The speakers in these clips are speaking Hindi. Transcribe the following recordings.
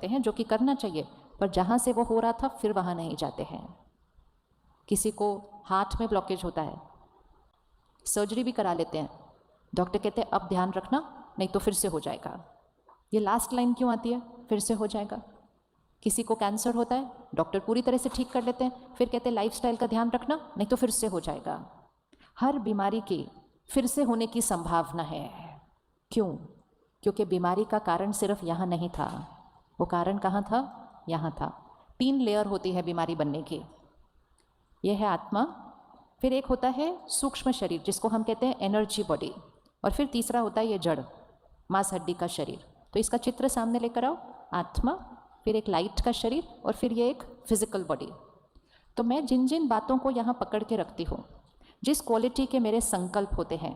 करते हैं, जो कि करना चाहिए, पर जहाँ से वो हो रहा था फिर वहाँ नहीं जाते हैं। किसी को हाथ में ब्लॉकेज होता है, सर्जरी भी करा लेते हैं, डॉक्टर कहते हैं अब ध्यान रखना नहीं तो फिर से हो जाएगा। ये लास्ट लाइन क्यों आती है, फिर से हो जाएगा। किसी को कैंसर होता है, डॉक्टर पूरी तरह से ठीक कर लेते हैं, फिर कहते हैं लाइफस्टाइल का ध्यान रखना नहीं तो फिर से हो जाएगा। हर बीमारी की फिर से होने की संभावना है। क्यों? क्योंकि बीमारी का कारण सिर्फ यहाँ नहीं था, वो कारण कहाँ था? यहाँ था। 3 लेयर होती है बीमारी बनने की। यह है आत्मा, फिर एक होता है सूक्ष्म शरीर जिसको हम कहते हैं एनर्जी बॉडी, और फिर तीसरा होता है ये जड़ मांस हड्डी का शरीर। तो इसका चित्र सामने लेकर आओ, आत्मा, फिर एक लाइट का शरीर, और फिर ये एक फिजिकल बॉडी। तो मैं जिन जिन बातों को यहाँ पकड़ के रखती हूँ, जिस क्वालिटी के मेरे संकल्प होते हैं,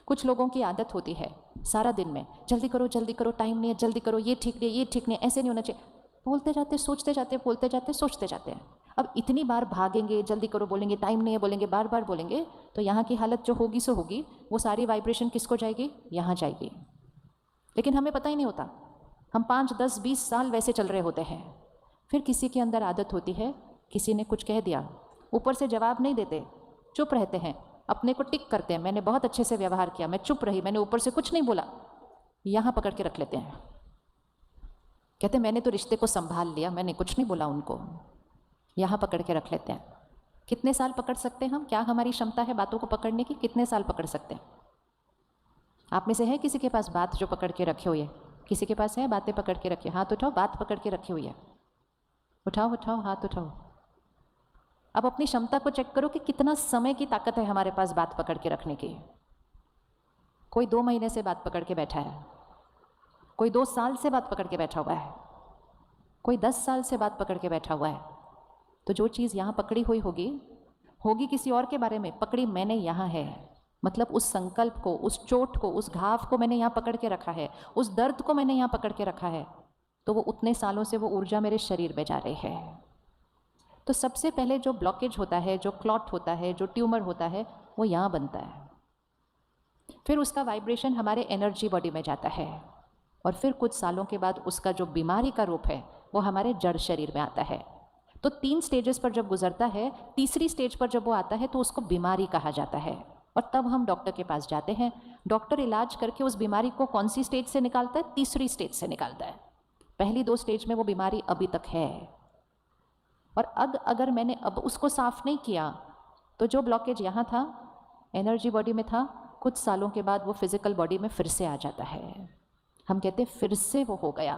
कुछ लोगों की आदत होती है सारा दिन में जल्दी करो, टाइम नहीं है, जल्दी करो, ये ठीक नहीं, ये ठीक नहीं, ऐसे नहीं होना चाहिए, बोलते जाते, सोचते जाते, बोलते जाते, सोचते जाते हैं। अब इतनी बार भागेंगे, जल्दी करो बोलेंगे, टाइम नहीं है बोलेंगे, बार बार बोलेंगे, तो यहाँ की हालत जो होगी सो होगी, वो सारी वाइब्रेशन किसको जाएगी? यहाँ जाएगी। लेकिन हमें पता ही नहीं होता, हम 5, 10, 20 साल वैसे चल रहे होते हैं। फिर किसी के अंदर आदत होती है, किसी ने कुछ कह दिया, ऊपर से जवाब नहीं देते, चुप रहते हैं, अपने को टिक करते हैं, मैंने बहुत अच्छे से व्यवहार किया, मैं चुप रही, मैंने ऊपर से कुछ नहीं बोला, यहाँ पकड़ के रख लेते हैं। कहते मैंने तो रिश्ते को संभाल लिया, मैंने कुछ नहीं बोला उनको, यहाँ पकड़ के रख लेते हैं। कितने साल पकड़ सकते हैं हम? क्या हमारी क्षमता है बातों को पकड़ने की? कितने साल पकड़ सकते हैं? आप में से है किसी के पास बात जो पकड़ के रखे हुई है? किसी के पास है बातें पकड़ के रखी? हाथ उठाओ, बात पकड़ के रखी हुई है, उठाओ उठाओ, हाथ उठाओ। अब अपनी क्षमता को चेक करो कि कितना समय की ताकत है हमारे पास बात पकड़ के रखने की। कोई 2 महीने से बात पकड़ के बैठा है, कोई 2 साल से बात पकड़ के बैठा हुआ है, कोई 10 साल से बात पकड़ के बैठा हुआ है। तो जो चीज़ यहाँ पकड़ी हुई होगी किसी और के बारे में, पकड़ी मैंने यहाँ है, मतलब उस संकल्प को, उस चोट को, उस घाव को मैंने यहाँ पकड़ के रखा है, उस दर्द को मैंने यहाँ पकड़ के रखा है, तो वो उतने सालों से वो ऊर्जा मेरे शरीर में जा रही है। तो सबसे पहले जो ब्लॉकेज होता है, जो क्लॉट होता है, जो ट्यूमर होता है, वो यहाँ बनता है। फिर उसका वाइब्रेशन हमारे एनर्जी बॉडी में जाता है, और फिर कुछ सालों के बाद उसका जो बीमारी का रूप है वो हमारे जड़ शरीर में आता है। तो 3 स्टेजेस पर जब गुजरता है, तीसरी स्टेज पर जब वो आता है तो उसको बीमारी कहा जाता है, और तब हम डॉक्टर के पास जाते हैं। डॉक्टर इलाज करके उस बीमारी को कौन सी स्टेज से निकालता है? तीसरी स्टेज से निकालता है। पहली 2 स्टेज में वो बीमारी अभी तक है, और अगर मैंने अब उसको साफ नहीं किया तो जो ब्लॉकेज यहाँ था, एनर्जी बॉडी में था, कुछ सालों के बाद वो फिजिकल बॉडी में फिर से आ जाता है। हम कहते हैं फिर से वो हो गया।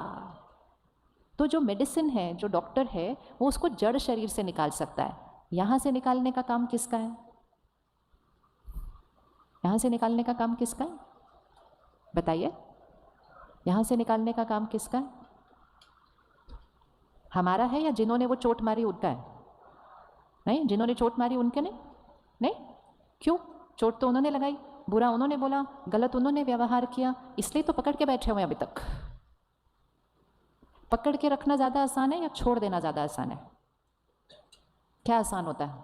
तो जो मेडिसिन है, जो डॉक्टर है, वो उसको जड़ शरीर से निकाल सकता है। यहाँ से निकालने का काम किसका है? यहाँ से निकालने का काम किसका है? बताइए, यहाँ से निकालने का काम किसका है? हमारा है या जिन्होंने वो चोट मारी उनका है? नहीं, जिन्होंने चोट मारी उनके नहीं। क्यों? चोट तो उन्होंने लगाई, बुरा उन्होंने बोला, गलत उन्होंने व्यवहार किया, इसलिए तो पकड़ के बैठे हुए अभी तक। पकड़ के रखना ज़्यादा आसान है या छोड़ देना ज़्यादा आसान है? क्या आसान होता है?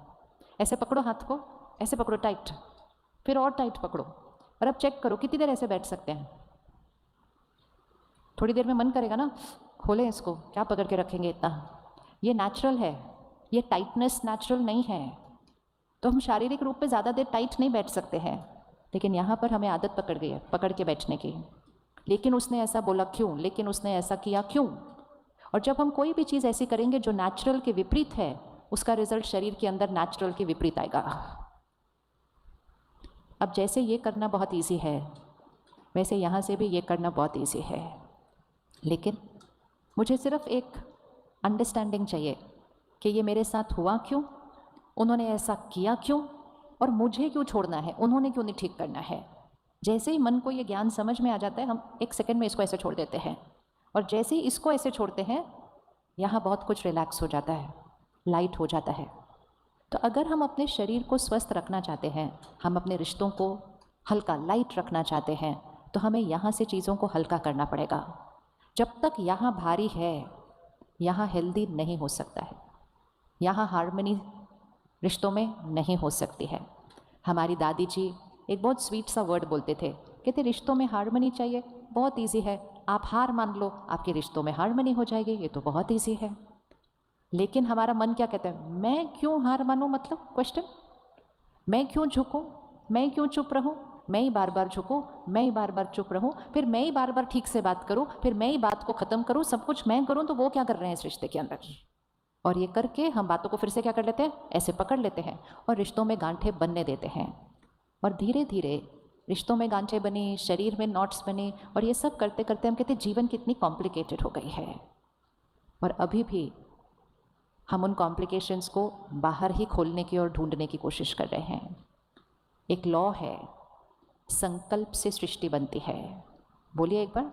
ऐसे पकड़ो हाथ को, ऐसे पकड़ो टाइट, फिर और टाइट पकड़ो, और अब चेक करो कितनी देर ऐसे बैठ सकते हैं। थोड़ी देर में मन करेगा ना, खोलें इसको, क्या पकड़ के रखेंगे इतना। ये नेचुरल है, ये टाइटनेस नेचुरल नहीं है। तो हम शारीरिक रूप पे ज़्यादा देर टाइट नहीं बैठ सकते हैं, लेकिन यहाँ पर हमें आदत पकड़ गई है पकड़ के बैठने की। लेकिन उसने ऐसा बोला क्यों? लेकिन उसने ऐसा किया क्यों? और जब हम कोई भी चीज़ ऐसी करेंगे जो नेचुरल के विपरीत है, उसका रिजल्ट शरीर के अंदर नेचुरल के विपरीत आएगा। अब जैसे ये करना बहुत ईजी है, वैसे यहाँ से भी ये करना बहुत ईजी है, लेकिन मुझे सिर्फ एक अंडरस्टैंडिंग चाहिए कि ये मेरे साथ हुआ क्यों, उन्होंने ऐसा किया क्यों, और मुझे क्यों छोड़ना है, उन्होंने क्यों नहीं ठीक करना है। जैसे ही मन को ये ज्ञान समझ में आ जाता है, हम 1 सेकंड में इसको ऐसे छोड़ देते हैं, और जैसे ही इसको ऐसे छोड़ते हैं, यहाँ बहुत कुछ रिलैक्स हो जाता है, लाइट हो जाता है। तो अगर हम अपने शरीर को स्वस्थ रखना चाहते हैं, हम अपने रिश्तों को हल्का लाइट रखना चाहते हैं, तो हमें यहाँ से चीज़ों को हल्का करना पड़ेगा। जब तक यहाँ भारी है, यहाँ हेल्दी नहीं हो सकता है, यहाँ हार्मनी रिश्तों में नहीं हो सकती है। हमारी दादी जी एक बहुत स्वीट सा वर्ड बोलते थे, कहते रिश्तों में हार्मनी चाहिए, बहुत इजी है, आप हार मान लो, आपके रिश्तों में हार्मनी हो जाएगी, ये तो बहुत ईजी है। लेकिन हमारा मन क्या कहता है, मैं क्यों हार मानूं, मतलब क्वेश्चन, मैं क्यों झुकूं, मैं क्यों चुप रहूं, मैं ही बार बार झुकूं, मैं ही बार बार चुप रहूं, फिर मैं ही बार बार ठीक से बात करूं, फिर मैं ही बात को खत्म करूं, सब कुछ मैं करूं, तो वो क्या कर रहे हैं इस रिश्ते के अंदर। और ये करके हम बातों को फिर से क्या कर लेते हैं, ऐसे पकड़ लेते हैं और रिश्तों में गांठें बनने देते हैं। और धीरे धीरे रिश्तों में गांठें बनी, शरीर में नॉट्स बने, और ये सब करते करते हम कहते हैं जीवन कितनी कॉम्प्लिकेटेड हो गई है। और अभी भी हम उन कॉम्प्लिकेशंस को बाहर ही खोलने की और ढूंढने की कोशिश कर रहे हैं। एक लॉ है, संकल्प से सृष्टि बनती है। बोलिए एक बार,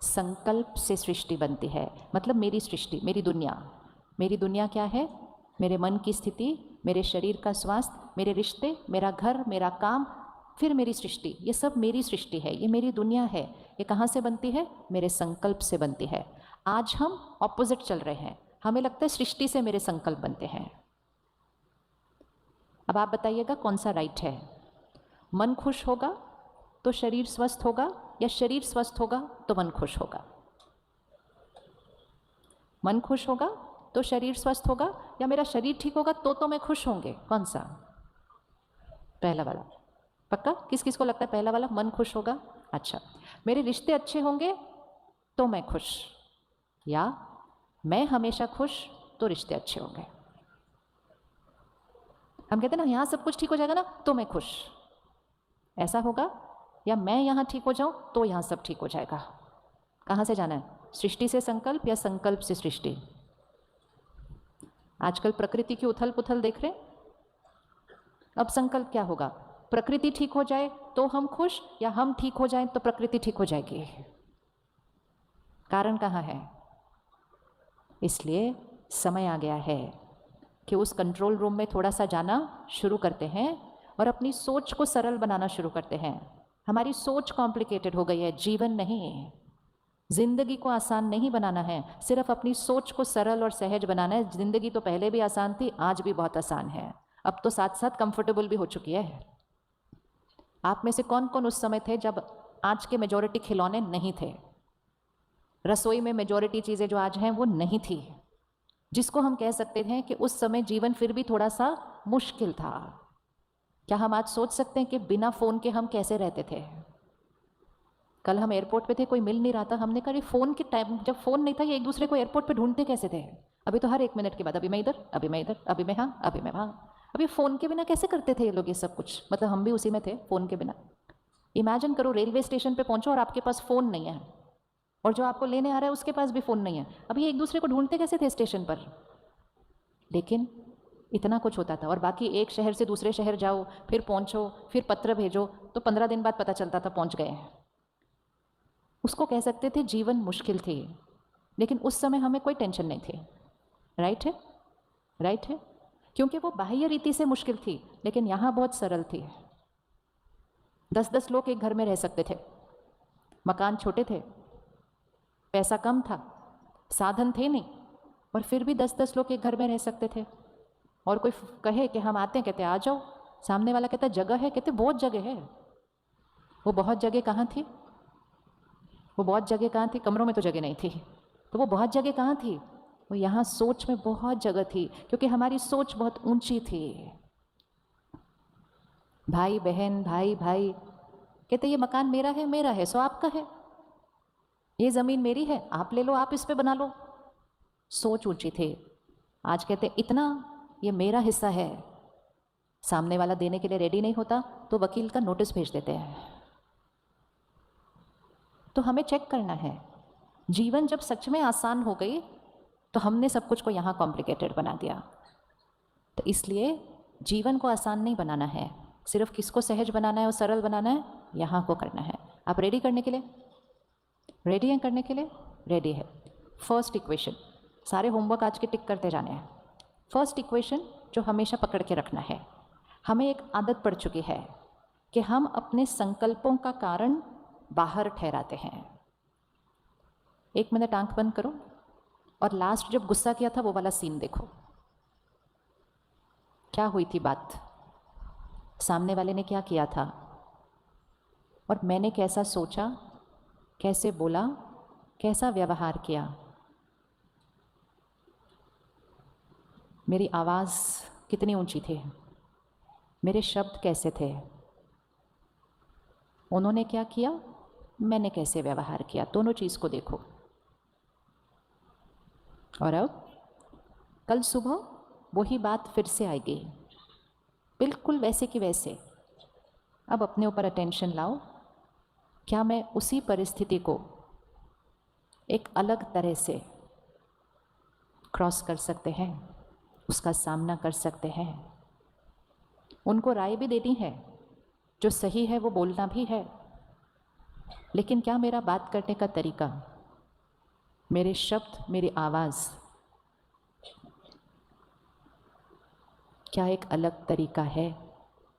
संकल्प से सृष्टि बनती है। मतलब मेरी सृष्टि, मेरी दुनिया, मेरी दुनिया क्या है, मेरे मन की स्थिति, मेरे शरीर का स्वास्थ्य, मेरे रिश्ते, मेरा घर, मेरा काम, फिर मेरी सृष्टि, ये सब मेरी सृष्टि है, ये मेरी दुनिया है। ये कहाँ से बनती है, मेरे संकल्प से बनती है। आज हम ऑपोजिट चल रहे हैं, हमें लगता है सृष्टि से मेरे संकल्प बनते हैं। अब आप बताइएगा कौन सा राइट है। मन खुश होगा तो शरीर स्वस्थ होगा, या शरीर स्वस्थ होगा तो मन खुश होगा। मन खुश होगा तो शरीर स्वस्थ होगा, या मेरा शरीर ठीक होगा तो मैं खुश होंगे, कौन सा, पहला वाला। पक्का, किस किस को लगता है पहला वाला, मन खुश होगा। अच्छा, मेरे रिश्ते अच्छे होंगे तो मैं खुश, या मैं हमेशा खुश तो रिश्ते अच्छे होंगे। हम कहते हैं ना यहाँ सब कुछ ठीक हो जाएगा ना तो मैं खुश, ऐसा होगा, या मैं यहाँ ठीक हो जाऊं तो यहाँ सब ठीक हो जाएगा। कहाँ से जाना है, सृष्टि से संकल्प या संकल्प से सृष्टि। आजकल प्रकृति की उथल पुथल देख रहे। अब संकल्प क्या होगा, प्रकृति ठीक हो जाए तो हम खुश, या हम ठीक हो जाए तो प्रकृति ठीक हो जाएगी। कारण कहाँ है, इसलिए समय आ गया है कि उस कंट्रोल रूम में थोड़ा सा जाना शुरू करते हैं और अपनी सोच को सरल बनाना शुरू करते हैं। हमारी सोच कॉम्प्लिकेटेड हो गई है, जीवन नहीं। जिंदगी को आसान नहीं बनाना है, सिर्फ अपनी सोच को सरल और सहज बनाना है। जिंदगी तो पहले भी आसान थी, आज भी बहुत आसान है, अब तो साथ साथ कंफर्टेबल भी हो चुकी है। आप में से कौन कौन उस समय थे जब आज के मेजॉरिटी खिलौने नहीं थे, रसोई में मेजॉरिटी चीज़ें जो आज हैं वो नहीं थी, जिसको हम कह सकते हैं कि उस समय जीवन फिर भी थोड़ा सा मुश्किल था। क्या हम आज सोच सकते हैं कि बिना फ़ोन के हम कैसे रहते थे। कल हम एयरपोर्ट पे थे, कोई मिल नहीं रहा था, हमने कहा फ़ोन के टाइम, जब फ़ोन नहीं था ये एक दूसरे को एयरपोर्ट पे ढूंढते कैसे थे। अभी तो हर 1 मिनट के बाद अभी मैं इधर, अभी मैं इधर, अभी मैं हाँ, अभी मैं वहाँ। अभी फ़ोन के बिना कैसे करते थे ये लोग ये सब कुछ, मतलब हम भी उसी में थे फ़ोन के बिना। इमेजिन करो रेलवे स्टेशन पे पहुंचो और आपके पास फ़ोन नहीं है, और जो आपको लेने आ रहा है उसके पास भी फ़ोन नहीं है। अभी ये एक दूसरे को ढूंढते कैसे थे स्टेशन पर। लेकिन इतना कुछ होता था। और बाकी एक शहर से दूसरे शहर जाओ, फिर पहुंचो, फिर पत्र भेजो, तो 15 दिन बाद पता चलता था पहुंच गए हैं। उसको कह सकते थे जीवन मुश्किल थी, लेकिन उस समय हमें कोई टेंशन नहीं थी। राइट है, राइट है, क्योंकि वो बाह्य रीति से मुश्किल थी, लेकिन यहाँ बहुत सरल थी। 10-10 लोग एक घर में रह सकते थे, मकान छोटे थे, पैसा कम था, साधन थे नहीं, और फिर भी 10-10 लोग एक घर में रह सकते थे। और कोई कहे कि हम आते हैं, कहते आ जाओ, सामने वाला कहता जगह है, कहते बहुत जगह है। वो बहुत जगह कहाँ थी, वो बहुत जगह कहाँ थी, कमरों में तो जगह नहीं थी, तो वो बहुत जगह कहाँ थी, वो यहाँ सोच में बहुत जगह थी, क्योंकि हमारी सोच बहुत ऊंची थी। भाई बहन, भाई भाई कहते ये मकान मेरा है, मेरा है सो आपका है, ये ज़मीन मेरी है, आप ले लो, आप इस पे बना लो। सोच ऊंची थी। आज कहते इतना ये मेरा हिस्सा है, सामने वाला देने के लिए रेडी नहीं होता तो वकील का नोटिस भेज देते हैं। तो हमें चेक करना है, जीवन जब सच में आसान हो गई तो हमने सब कुछ को यहाँ कॉम्प्लिकेटेड बना दिया। तो इसलिए जीवन को आसान नहीं बनाना है, सिर्फ किसको सहज बनाना है और सरल बनाना है, यहाँ को करना है। आप रेडी करने के लिए, रेडी हैं करने के लिए, रेडी है। फर्स्ट इक्वेशन, सारे होमवर्क आज के टिक करते जाने हैं। फर्स्ट इक्वेशन जो हमेशा पकड़ के रखना है, हमें एक आदत पड़ चुकी है कि हम अपने संकल्पों का कारण बाहर ठहराते हैं। 1 मिनट आंख बंद करो और लास्ट जब गुस्सा किया था वो वाला सीन देखो। क्या हुई थी बात, सामने वाले ने क्या किया था, और मैंने कैसा सोचा, कैसे बोला, कैसा व्यवहार किया, मेरी आवाज़ कितनी ऊंची थी, मेरे शब्द कैसे थे, उन्होंने क्या किया, मैंने कैसे व्यवहार किया, दोनों चीज़ को देखो। और अब कल सुबह वही बात फिर से आएगी, बिल्कुल वैसे कि वैसे। अब अपने ऊपर अटेंशन लाओ, क्या मैं उसी परिस्थिति को एक अलग तरह से क्रॉस कर सकते हैं, उसका सामना कर सकते हैं। उनको राय भी देनी है, जो सही है वो बोलना भी है, लेकिन क्या मेरा बात करने का तरीका, मेरे शब्द, मेरी आवाज़, क्या एक अलग तरीका है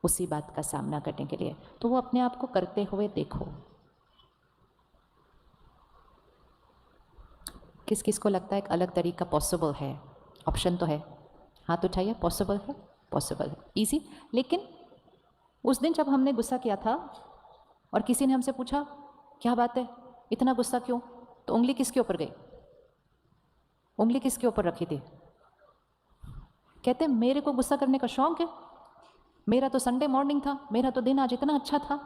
उसी बात का सामना करने के लिए? तो वो अपने आप को करते हुए देखो। किस किस को लगता है एक अलग तरीका पॉसिबल है? ऑप्शन तो है, हाथ उठाइए। पॉसिबल है, पॉसिबल है, इजी। लेकिन उस दिन जब हमने गुस्सा किया था और किसी ने हमसे पूछा क्या बात है, इतना गुस्सा क्यों, तो उंगली किसके ऊपर गई? उंगली किसके ऊपर रखी थी? कहते मेरे को गुस्सा करने का शौक है, मेरा तो संडे मॉर्निंग था, मेरा तो दिन आज इतना अच्छा था,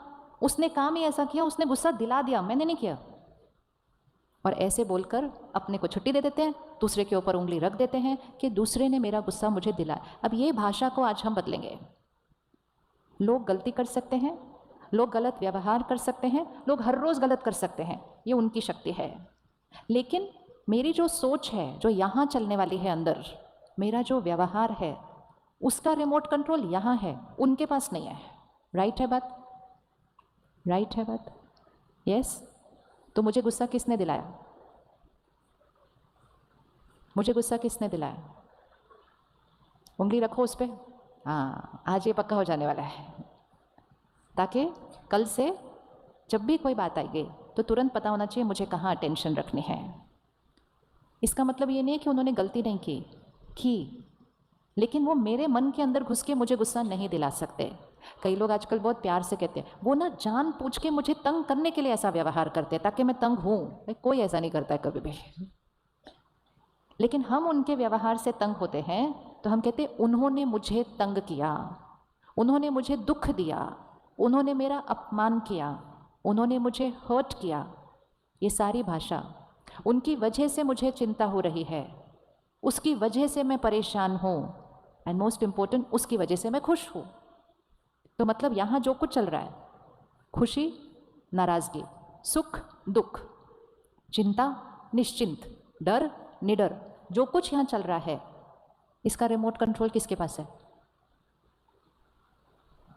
उसने काम ही ऐसा किया, उसने गुस्सा दिला दिया, मैंने नहीं किया। और ऐसे बोलकर अपने को छुट्टी दे देते हैं, दूसरे के ऊपर उंगली रख देते हैं कि दूसरे ने मेरा गुस्सा मुझे दिलाया। अब ये भाषा को आज हम बदलेंगे। लोग गलती कर सकते हैं, लोग गलत व्यवहार कर सकते हैं, लोग हर रोज़ गलत कर सकते हैं, ये उनकी शक्ति है। लेकिन मेरी जो सोच है, जो यहाँ चलने वाली है अंदर, मेरा जो व्यवहार है, उसका रिमोट कंट्रोल यहाँ है, उनके पास नहीं है। राइट है बात? राइट है बात? यस। तो मुझे गुस्सा किसने दिलाया? मुझे गुस्सा किसने दिलाया? उंगली रखो उस पर। हाँ, आज ये पक्का हो जाने वाला है, ताकि कल से जब भी कोई बात आएगी तो तुरंत पता होना चाहिए मुझे कहाँ अटेंशन रखनी है। इसका मतलब ये नहीं है कि उन्होंने गलती नहीं की, लेकिन वो मेरे मन के अंदर घुस के मुझे गुस्सा नहीं दिला सकते। कई लोग आजकल बहुत प्यार से कहते हैं, वो ना जान पूछ के मुझे तंग करने के लिए ऐसा व्यवहार करते हैं ताकि मैं तंग हूँ। कोई ऐसा नहीं करता है कभी भी। लेकिन हम उनके व्यवहार से तंग होते हैं तो हम कहते हैं उन्होंने मुझे तंग किया, उन्होंने मुझे दुख दिया, उन्होंने मेरा अपमान किया, उन्होंने मुझे हर्ट किया। ये सारी भाषा, उनकी वजह से मुझे चिंता हो रही है, उसकी वजह से मैं परेशान हूँ, एंड मोस्ट इम्पोर्टेंट, उसकी वजह से मैं खुश हूँ। तो मतलब यहाँ जो कुछ चल रहा है, खुशी, नाराज़गी, सुख, दुख, चिंता, निश्चिंत, डर, निडर, जो कुछ यहाँ चल रहा है, इसका रिमोट कंट्रोल किसके पास है?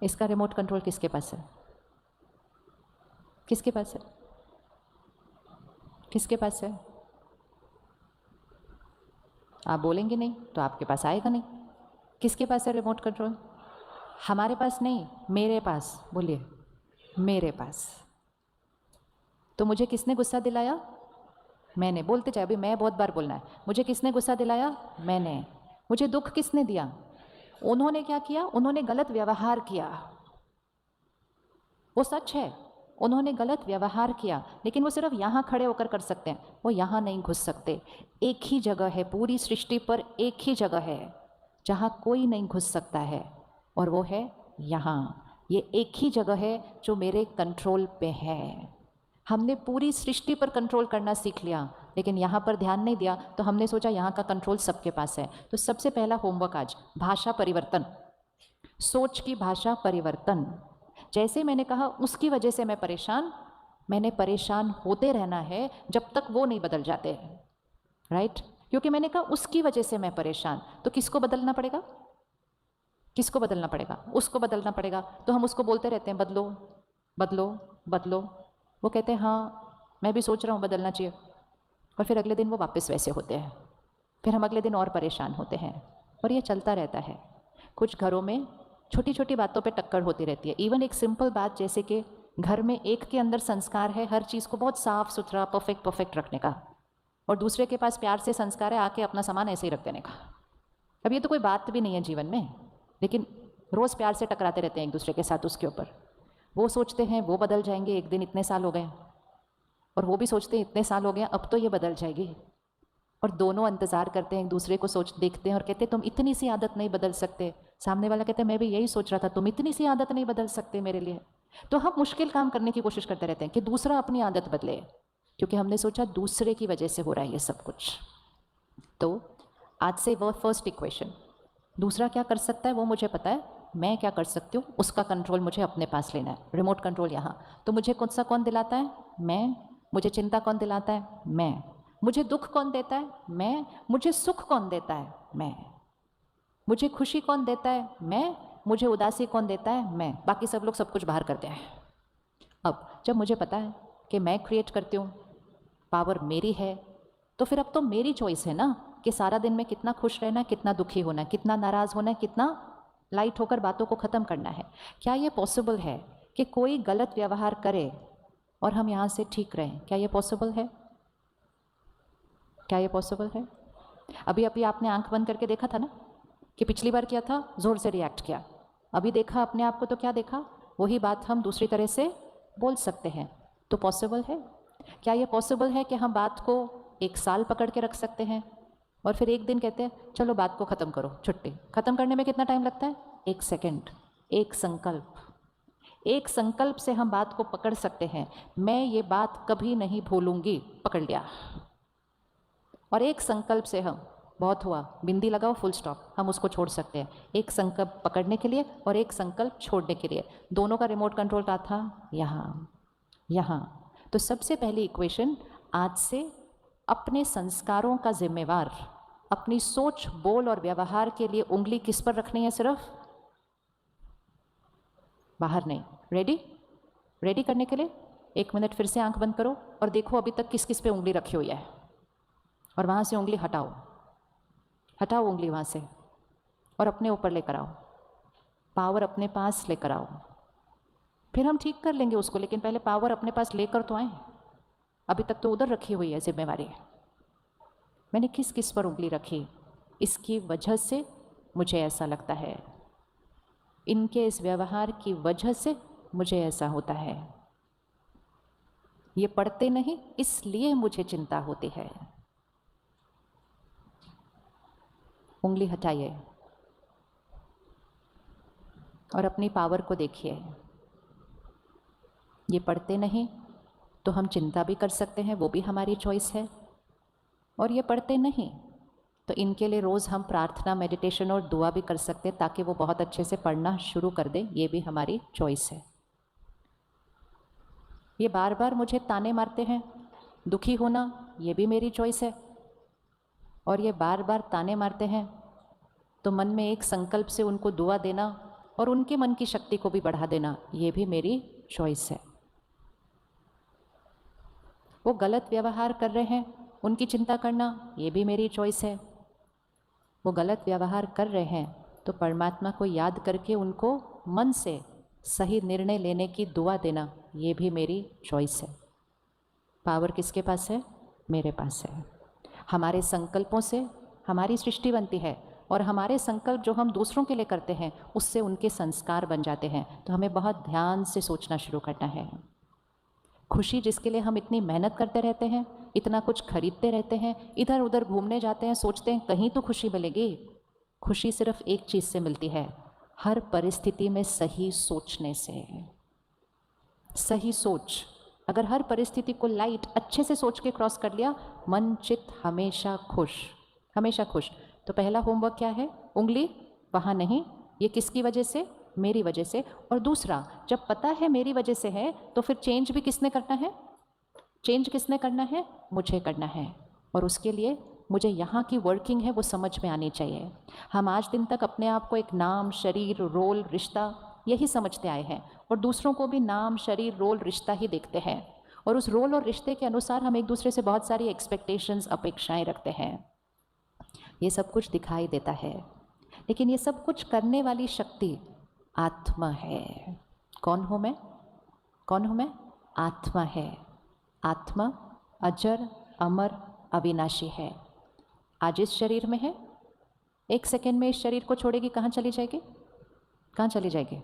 इसका रिमोट कंट्रोल किसके पास है? किसके पास है? किसके पास है? आप बोलेंगे नहीं तो आपके पास आएगा नहीं। किसके पास है रिमोट कंट्रोल? हमारे पास नहीं, मेरे पास। बोलिए, मेरे पास। तो मुझे किसने गुस्सा दिलाया? मैंने। बोलते जाए, अभी मैं बहुत बार बोलना है। मुझे किसने गुस्सा दिलाया? मैंने। मुझे दुख किसने दिया? उन्होंने क्या किया? उन्होंने गलत व्यवहार किया। वो सच है, उन्होंने गलत व्यवहार किया, लेकिन वो सिर्फ यहाँ खड़े होकर कर सकते हैं, वो यहाँ नहीं घुस सकते। एक ही जगह है पूरी सृष्टि पर, एक ही जगह है जहाँ कोई नहीं घुस सकता है, और वो है यहाँ। ये एक ही जगह है जो मेरे कंट्रोल पे है। हमने पूरी सृष्टि पर कंट्रोल करना सीख लिया, लेकिन यहाँ पर ध्यान नहीं दिया, तो हमने सोचा यहाँ का कंट्रोल सबके पास है। तो सबसे पहला होमवर्क आज, भाषा परिवर्तन, सोच की भाषा परिवर्तन। जैसे मैंने कहा उसकी वजह से मैं परेशान, मैंने परेशान होते रहना है जब तक वो नहीं बदल जाते, राइट? क्योंकि मैंने कहा उसकी वजह से मैं परेशान, तो किसको बदलना पड़ेगा? किसको बदलना पड़ेगा? उसको बदलना पड़ेगा। तो हम उसको बोलते रहते हैं बदलो बदलो बदलो। वो कहते हैं हाँ मैं भी सोच रहा हूँ बदलना चाहिए, और फिर अगले दिन वो वापस वैसे होते हैं, फिर हम अगले दिन और परेशान होते हैं, और ये चलता रहता है। कुछ घरों में छोटी छोटी बातों पे टक्कर होती रहती है। इवन एक सिंपल बात जैसे कि घर में एक के अंदर संस्कार है हर चीज़ को बहुत साफ सुथरा परफेक्ट रखने का, और दूसरे के पास प्यार से संस्कार है आके अपना सामान ऐसे ही रख देने का। अब ये तो कोई बात भी नहीं है जीवन में, लेकिन रोज़ प्यार से टकराते रहते हैं एक दूसरे के साथ उसके ऊपर। वो सोचते हैं वो बदल जाएंगे, एक दिन इतने साल हो गए, और वो भी सोचते हैं इतने साल हो गए अब तो ये बदल जाएगी, और दोनों इंतज़ार करते हैं, एक दूसरे को सोच देखते हैं और कहते हैं तुम इतनी सी आदत नहीं बदल सकते। सामने वाला कहता है मैं भी यही सोच रहा था, तुम इतनी सी आदत नहीं बदल सकते मेरे लिए। तो हम मुश्किल काम करने की कोशिश करते रहते हैं कि दूसरा अपनी आदत बदले, क्योंकि हमने सोचा दूसरे की वजह से हो रहा है ये सब कुछ। तो आज से वो फर्स्ट इक्वेशन, दूसरा क्या कर सकता है वो मुझे पता है, मैं क्या कर सकती हूँ उसका कंट्रोल मुझे अपने पास लेना है, रिमोट कंट्रोल यहाँ। तो मुझे कौन दिलाता है? मैं। मुझे चिंता कौन दिलाता है? मैं। मुझे दुख कौन देता है? मैं। मुझे सुख कौन देता है? मैं। मुझे खुशी कौन देता है? मैं। मुझे उदासी कौन देता है? मैं। बाकी सब लोग सब कुछ बाहर करते हैं। अब जब मुझे पता है कि मैं क्रिएट करती हूँ, पावर मेरी है, तो फिर अब तो मेरी चॉइस है ना कि सारा दिन में कितना खुश रहना है, कितना दुखी होना है, कितना नाराज़ होना है, कितना लाइट होकर बातों को ख़त्म करना है। क्या ये पॉसिबल है कि कोई गलत व्यवहार करे और हम यहाँ से ठीक रहें? क्या ये पॉसिबल है? क्या ये पॉसिबल है? अभी अभी आपने आंख बंद करके देखा था ना कि पिछली बार क्या था, ज़ोर से रिएक्ट किया। अभी देखा अपने आप को तो क्या देखा, वही बात हम दूसरी तरह से बोल सकते हैं। तो पॉसिबल है? क्या ये पॉसिबल है कि हम बात को 1 साल पकड़ के रख सकते हैं और फिर एक दिन कहते हैं चलो बात को ख़त्म करो, छुट्टी? ख़त्म करने में कितना टाइम लगता है? 1 सेकंड। एक संकल्प, एक संकल्प से हम बात को पकड़ सकते हैं। मैं ये बात कभी नहीं भूलूंगी, पकड़ लिया। और एक संकल्प से हम, बहुत हुआ, बिंदी लगाओ, फुल स्टॉप, हम उसको छोड़ सकते हैं। एक संकल्प पकड़ने के लिए और एक संकल्प छोड़ने के लिए, दोनों का रिमोट कंट्रोल कहाँ था? यहाँ, यहाँ। तो सबसे पहली इक्वेशन, आज से अपने संस्कारों का जिम्मेवार, अपनी सोच, बोल और व्यवहार के लिए उंगली किस पर रखनी है? सिर्फ बाहर नहीं। रेडी? रेडी करने के लिए 1 मिनट फिर से आंख बंद करो और देखो अभी तक किस किस पे उंगली रखी हुई है, और वहाँ से उंगली हटाओ, हटाओ उंगली वहाँ से और अपने ऊपर लेकर आओ, पावर अपने पास लेकर आओ। फिर हम ठीक कर लेंगे उसको, लेकिन पहले पावर अपने पास लेकर तो आए। अभी तक तो उधर रखी हुई है जिम्मेवारी। मैंने किस किस पर उंगली रखी, इसकी वजह से मुझे ऐसा लगता है, इनके इस व्यवहार की वजह से मुझे ऐसा होता है, ये पढ़ते नहीं इसलिए मुझे चिंता होती है। उंगली हटाइए और अपनी पावर को देखिए। ये पढ़ते नहीं तो हम चिंता भी कर सकते हैं, वो भी हमारी चॉइस है। और ये पढ़ते नहीं तो इनके लिए रोज़ हम प्रार्थना, मेडिटेशन और दुआ भी कर सकते हैं ताकि वो बहुत अच्छे से पढ़ना शुरू कर दे, ये भी हमारी चॉइस है। ये बार बार मुझे ताने मारते हैं, दुखी होना ये भी मेरी चॉइस है। और ये बार बार ताने मारते हैं तो मन में एक संकल्प से उनको दुआ देना और उनके मन की शक्ति को भी बढ़ा देना, ये भी मेरी चॉइस है। वो गलत व्यवहार कर रहे हैं, उनकी चिंता करना ये भी मेरी चॉइस है। वो गलत व्यवहार कर रहे हैं तो परमात्मा को याद करके उनको मन से सही निर्णय लेने की दुआ देना, ये भी मेरी चॉइस है। पावर किसके पास है? मेरे पास है। हमारे संकल्पों से हमारी सृष्टि बनती है और हमारे संकल्प जो हम दूसरों के लिए करते हैं उससे उनके संस्कार बन जाते हैं। तो हमें बहुत ध्यान से सोचना शुरू करना है। खुशी जिसके लिए हम इतनी मेहनत करते रहते हैं, इतना कुछ खरीदते रहते हैं, इधर उधर घूमने जाते हैं, सोचते हैं कहीं तो खुशी मिलेगी। खुशी सिर्फ एक चीज़ से मिलती है, हर परिस्थिति में सही सोचने से। सही सोच, अगर हर परिस्थिति को लाइट अच्छे से सोच के क्रॉस कर लिया, मन चित्त हमेशा खुश, हमेशा खुश। तो पहला होमवर्क क्या है? उंगली वहाँ नहीं, ये किसकी वजह से? मेरी वजह से। और दूसरा, जब पता है मेरी वजह से है तो फिर चेंज भी किसने करना है? चेंज किसने करना है? मुझे करना है। और उसके लिए मुझे यहाँ की वर्किंग है वो समझ में आनी चाहिए। हम आज दिन तक अपने आप को एक नाम, शरीर, रोल, रिश्ता यही समझते आए हैं और दूसरों को भी नाम, शरीर, रोल, रिश्ता ही देखते हैं। और उस रोल और रिश्ते के अनुसार हम एक दूसरे से बहुत सारी एक्सपेक्टेशंस, अपेक्षाएं रखते हैं। ये सब कुछ दिखाई देता है, लेकिन ये सब कुछ करने वाली शक्ति आत्मा है। कौन हूँ मैं? कौन हूँ मैं? आत्मा है। आत्मा अजर, अमर, अविनाशी है। आज इस शरीर में है, 1 सेकेंड में इस शरीर को छोड़ेगी, कहाँ चली जाएगी? कहाँ चली जाएगी?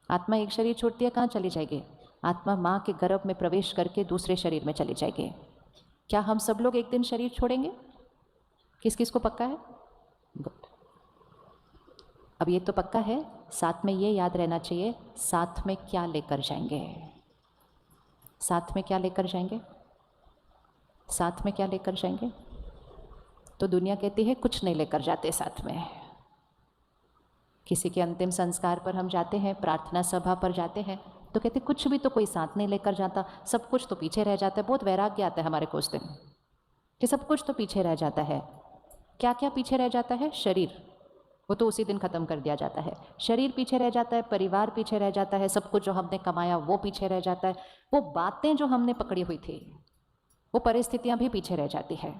आत्मा एक शरीर छोड़ती है, कहाँ चली जाएगी? आत्मा माँ के गर्भ में प्रवेश करके दूसरे शरीर में चली जाएगी। क्या हम सब लोग एक दिन शरीर छोड़ेंगे? किस किस को पक्का है? गुड। अब ये तो पक्का है, साथ में ये याद रहना चाहिए, साथ में क्या लेकर जाएंगे? साथ में क्या लेकर जाएंगे? साथ में क्या लेकर जाएंगे? तो दुनिया कहती है कुछ नहीं लेकर जाते साथ में। किसी के अंतिम संस्कार पर हम जाते हैं, प्रार्थना सभा पर जाते हैं, तो कहते कुछ भी तो कोई साथ नहीं लेकर जाता, सब कुछ तो पीछे रह जाता है। बहुत वैराग्य आता है हमारे को उस दिन कि सब कुछ तो पीछे रह जाता है। क्या क्या पीछे रह जाता है? शरीर, वो तो उसी दिन ख़त्म कर दिया जाता है। शरीर पीछे रह जाता है, परिवार पीछे रह जाता है, सब कुछ जो हमने कमाया वो पीछे रह जाता है, वो बातें जो हमने पकड़ी हुई थी, वो परिस्थितियाँ भी पीछे रह जाती है।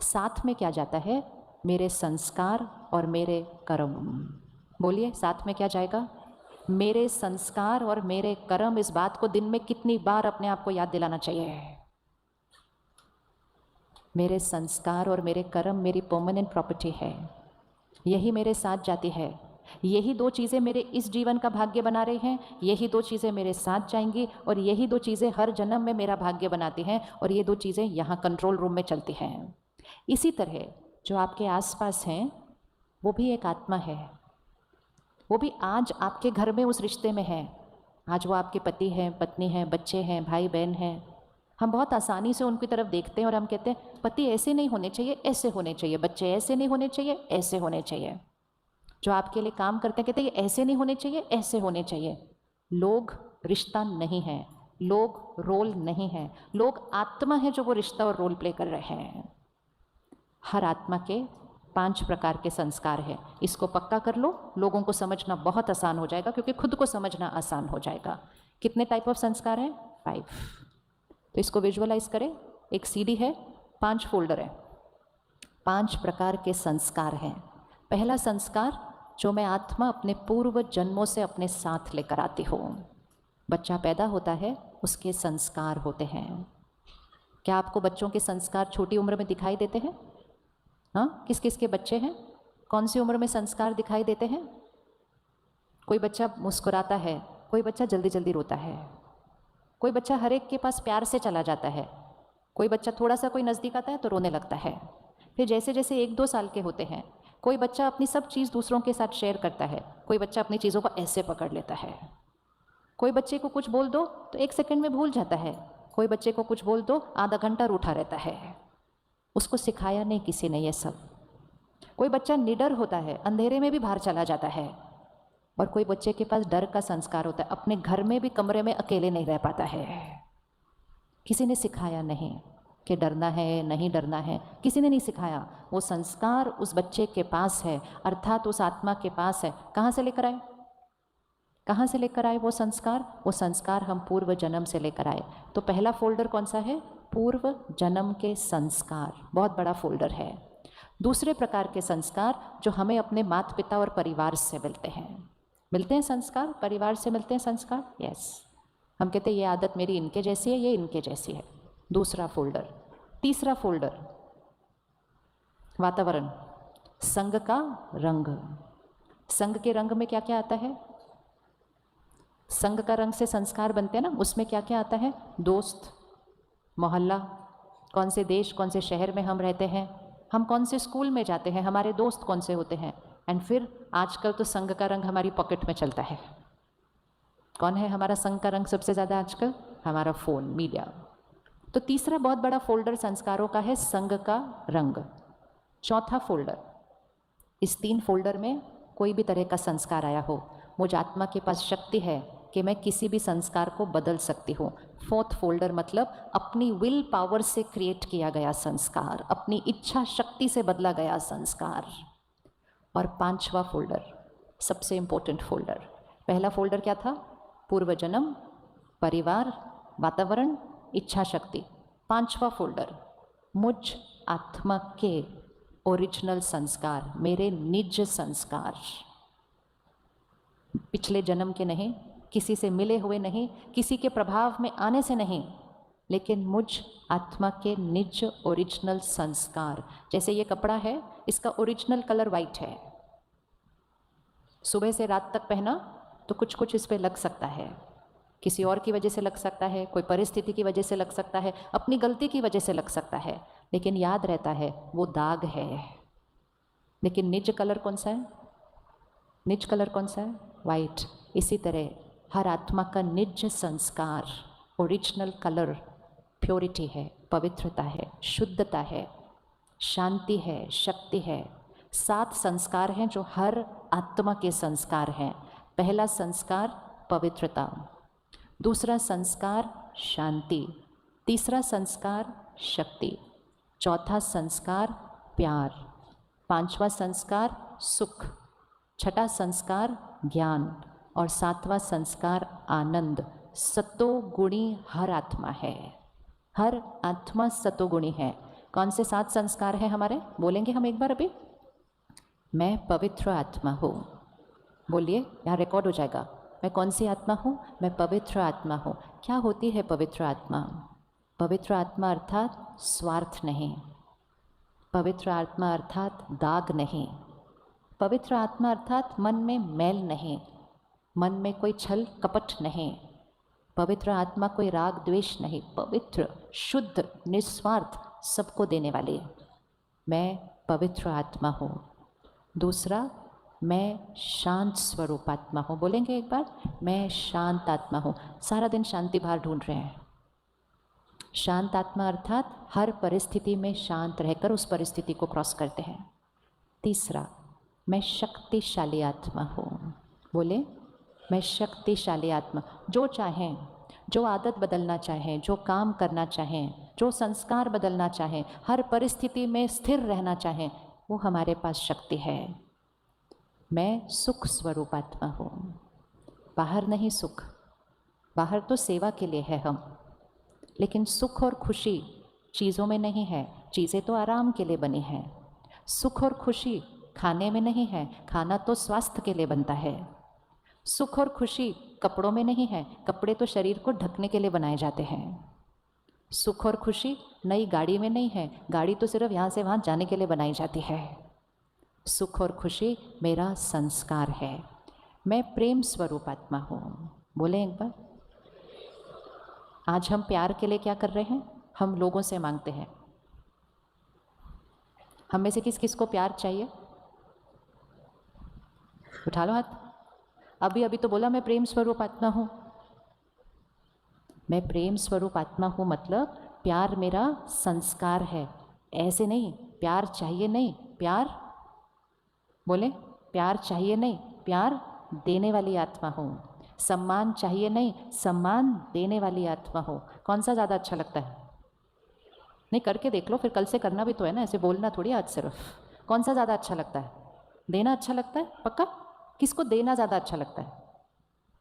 साथ में क्या जाता है? मेरे संस्कार और मेरे कर्म। बोलिए, साथ में क्या जाएगा? मेरे संस्कार और मेरे कर्म। इस बात को दिन में कितनी बार अपने आप को याद दिलाना चाहिए? मेरे संस्कार और मेरे कर्म मेरी परमानेंट प्रॉपर्टी है, यही मेरे साथ जाती है। यही दो चीज़ें मेरे इस जीवन का भाग्य बना रही हैं, यही दो चीज़ें मेरे साथ जाएंगी, और यही दो चीज़ें हर जन्म में मेरा भाग्य बनाती हैं, और ये दो चीज़ें यहाँ कंट्रोल रूम में चलती हैं। इसी तरह जो आपके आसपास हैं वो भी एक आत्मा है, वो भी आज आपके घर में उस रिश्ते में है। आज वो आपके पति हैं, पत्नी हैं, बच्चे हैं, भाई बहन हैं। हम बहुत आसानी से उनकी तरफ देखते हैं और हम कहते हैं पति ऐसे नहीं होने चाहिए, ऐसे होने चाहिए, बच्चे ऐसे नहीं होने चाहिए, ऐसे होने चाहिए। जो आपके लिए काम करते हैं कहते हैं ये ऐसे नहीं होने चाहिए, ऐसे होने चाहिए। लोग रिश्ता नहीं है, लोग रोल नहीं है, लोग आत्मा है जो वो रिश्ता और रोल प्ले कर रहे हैं। हर आत्मा के 5 प्रकार के संस्कार हैं। इसको पक्का कर लो, लोगों को समझना बहुत आसान हो जाएगा, क्योंकि खुद को समझना आसान हो जाएगा। कितने टाइप ऑफ संस्कार हैं? 5। तो इसको विजुअलाइज करें। एक सीडी है, 5 फोल्डर है, 5 प्रकार के संस्कार हैं। पहला संस्कार जो मैं आत्मा अपने पूर्व जन्मों से अपने साथ लेकर आती हूँ। बच्चा पैदा होता है, उसके संस्कार होते हैं। क्या आपको बच्चों के संस्कार छोटी उम्र में दिखाई देते हैं? हाँ, किस किस के बच्चे हैं? कौन सी उम्र में संस्कार दिखाई देते हैं? कोई बच्चा मुस्कुराता है, कोई बच्चा जल्दी जल्दी रोता है, कोई बच्चा हर एक के पास प्यार से चला जाता है, कोई बच्चा थोड़ा सा कोई नज़दीक आता है तो रोने लगता है। फिर जैसे जैसे 1-2 साल के होते हैं, कोई बच्चा अपनी सब चीज़ दूसरों के साथ शेयर करता है, कोई बच्चा अपनी चीज़ों को ऐसे पकड़ लेता है। कोई बच्चे को कुछ बोल दो तो 1 सेकंड में भूल जाता है, कोई बच्चे को कुछ बोल दो आधा घंटा रूठा रहता है। उसको सिखाया नहीं किसी ने ये सब। कोई बच्चा निडर होता है, अंधेरे में भी बाहर चला जाता है, और कोई बच्चे के पास डर का संस्कार होता है, अपने घर में भी कमरे में अकेले नहीं रह पाता है। किसी ने सिखाया नहीं कि डरना है, नहीं डरना है, किसी ने नहीं सिखाया। वो संस्कार उस बच्चे के पास है, अर्थात उस आत्मा के पास है। कहाँ से लेकर आए? कहाँ से लेकर आए वो संस्कार? वो संस्कार हम पूर्व जन्म से लेकर आए। तो पहला फोल्डर कौन सा है? पूर्व जन्म के संस्कार, बहुत बड़ा फोल्डर है। दूसरे प्रकार के संस्कार जो हमें अपने माता पिता और परिवार से मिलते हैं संस्कार, परिवार से मिलते हैं संस्कार। यस, हम कहते हैं ये आदत मेरी इनके जैसी है, ये इनके जैसी है। दूसरा फोल्डर। तीसरा फोल्डर वातावरण, संग का रंग। संग के रंग में क्या क्या आता है? संग का रंग से संस्कार बनते हैं ना, उसमें क्या क्या आता है? दोस्त, मोहल्ला, कौन से देश कौन से शहर में हम रहते हैं, हम कौन से स्कूल में जाते हैं, हमारे दोस्त कौन से होते हैं। एंड फिर आजकल तो संग का रंग हमारी पॉकेट में चलता है। कौन है हमारा संग का रंग सबसे ज़्यादा आजकल? हमारा फ़ोन, मीडिया। तो तीसरा बहुत बड़ा फोल्डर संस्कारों का है संग का रंग। चौथा फोल्डर, इस 3 फोल्डर में कोई भी तरह का संस्कार आया हो, मुझ आत्मा के पास शक्ति है कि मैं किसी भी संस्कार को बदल सकती हूँ। 4th फोल्डर मतलब अपनी विल पावर से क्रिएट किया गया संस्कार, अपनी इच्छा शक्ति से बदला गया संस्कार। और 5वां फोल्डर सबसे इम्पोर्टेंट फोल्डर। पहला फोल्डर क्या था? पूर्व जन्म, परिवार, वातावरण, इच्छा शक्ति। 5वां फोल्डर मुझ आत्मा के ओरिजिनल संस्कार, मेरे निज संस्कार। पिछले जन्म के नहीं, किसी से मिले हुए नहीं, किसी के प्रभाव में आने से नहीं, लेकिन मुझ आत्मा के निज ओरिजिनल संस्कार। जैसे ये कपड़ा है, इसका ओरिजिनल कलर वाइट है, सुबह से रात तक पहना तो कुछ कुछ इस पे लग सकता है, किसी और की वजह से लग सकता है, कोई परिस्थिति की वजह से लग सकता है, अपनी गलती की वजह से लग सकता है, लेकिन याद रहता है वो दाग है। लेकिन निज कलर कौन सा है? निज कलर कौन सा है? वाइट। इसी तरह हर आत्मा का निज संस्कार, ओरिजिनल कलर प्योरिटी है, पवित्रता है, शुद्धता है, शांति है, शक्ति है। 7 संस्कार हैं जो हर आत्मा के संस्कार हैं। पहला संस्कार पवित्रता, दूसरा संस्कार शांति, तीसरा संस्कार शक्ति, चौथा संस्कार प्यार, पांचवा संस्कार सुख, छठा संस्कार ज्ञान और सातवां संस्कार आनंद। सतोगुणी हर आत्मा है, हर आत्मा सतोगुणी है। कौन से 7 संस्कार हैं हमारे? बोलेंगे हम एक बार अभी। मैं पवित्र आत्मा हूँ, बोलिए, यहाँ रिकॉर्ड हो जाएगा। मैं कौन सी आत्मा हूँ? मैं पवित्र आत्मा हूँ। क्या होती है पवित्र आत्मा? पवित्र आत्मा अर्थात स्वार्थ नहीं, पवित्र आत्मा अर्थात दाग नहीं, पवित्र आत्मा अर्थात मन में मैल नहीं, मन में कोई छल कपट नहीं, पवित्र आत्मा कोई राग द्वेष नहीं, पवित्र शुद्ध निस्वार्थ सबको देने वाली। मैं पवित्र आत्मा हूँ। दूसरा, मैं शांत स्वरूप आत्मा हूँ। बोलेंगे एक बार, मैं शांत आत्मा हूँ। सारा दिन शांति बाहर ढूंढ रहे हैं। शांत आत्मा अर्थात हर परिस्थिति में शांत रहकर उस परिस्थिति को क्रॉस करते हैं। तीसरा, मैं शक्तिशाली आत्मा हूँ। बोले, मैं शक्तिशाली आत्मा। जो चाहें, जो आदत बदलना चाहें, जो काम करना चाहें, जो संस्कार बदलना चाहें, हर परिस्थिति में स्थिर रहना चाहें, वो हमारे पास शक्ति है। मैं सुख स्वरूप आत्मा हूँ। बाहर नहीं सुख, बाहर तो सेवा के लिए है हम, लेकिन सुख और खुशी चीज़ों में नहीं है। चीज़ें तो आराम के लिए बनी हैं। सुख और खुशी खाने में नहीं है, खाना तो स्वास्थ्य के लिए बनता है। सुख और खुशी कपड़ों में नहीं है, कपड़े तो शरीर को ढकने के लिए बनाए जाते हैं। सुख और खुशी नई गाड़ी में नहीं है, गाड़ी तो सिर्फ यहाँ से वहाँ जाने के लिए बनाई जाती है। सुख और खुशी मेरा संस्कार है। मैं प्रेम स्वरूप आत्मा हूँ। बोले एक बार। आज हम प्यार के लिए क्या कर रहे हैं? हम लोगों से मांगते हैं। हम में से किस किस को प्यार चाहिए? उठा लो हाथ। अभी अभी तो बोला मैं प्रेम स्वरूप आत्मा हूँ। मैं प्रेम स्वरूप आत्मा हूँ मतलब प्यार मेरा संस्कार है। ऐसे नहीं, प्यार चाहिए नहीं, प्यार, बोले, प्यार चाहिए नहीं, प्यार देने वाली आत्मा हूँ। सम्मान चाहिए नहीं, सम्मान देने वाली आत्मा हूँ। कौन सा ज़्यादा अच्छा लगता है? नहीं, करके देख लो, फिर कल से करना भी तो है ना, ऐसे बोलना थोड़ी आज सिर्फ। कौन सा ज़्यादा अच्छा लगता है? देना अच्छा लगता है? पक्का? किसको देना ज़्यादा अच्छा लगता है?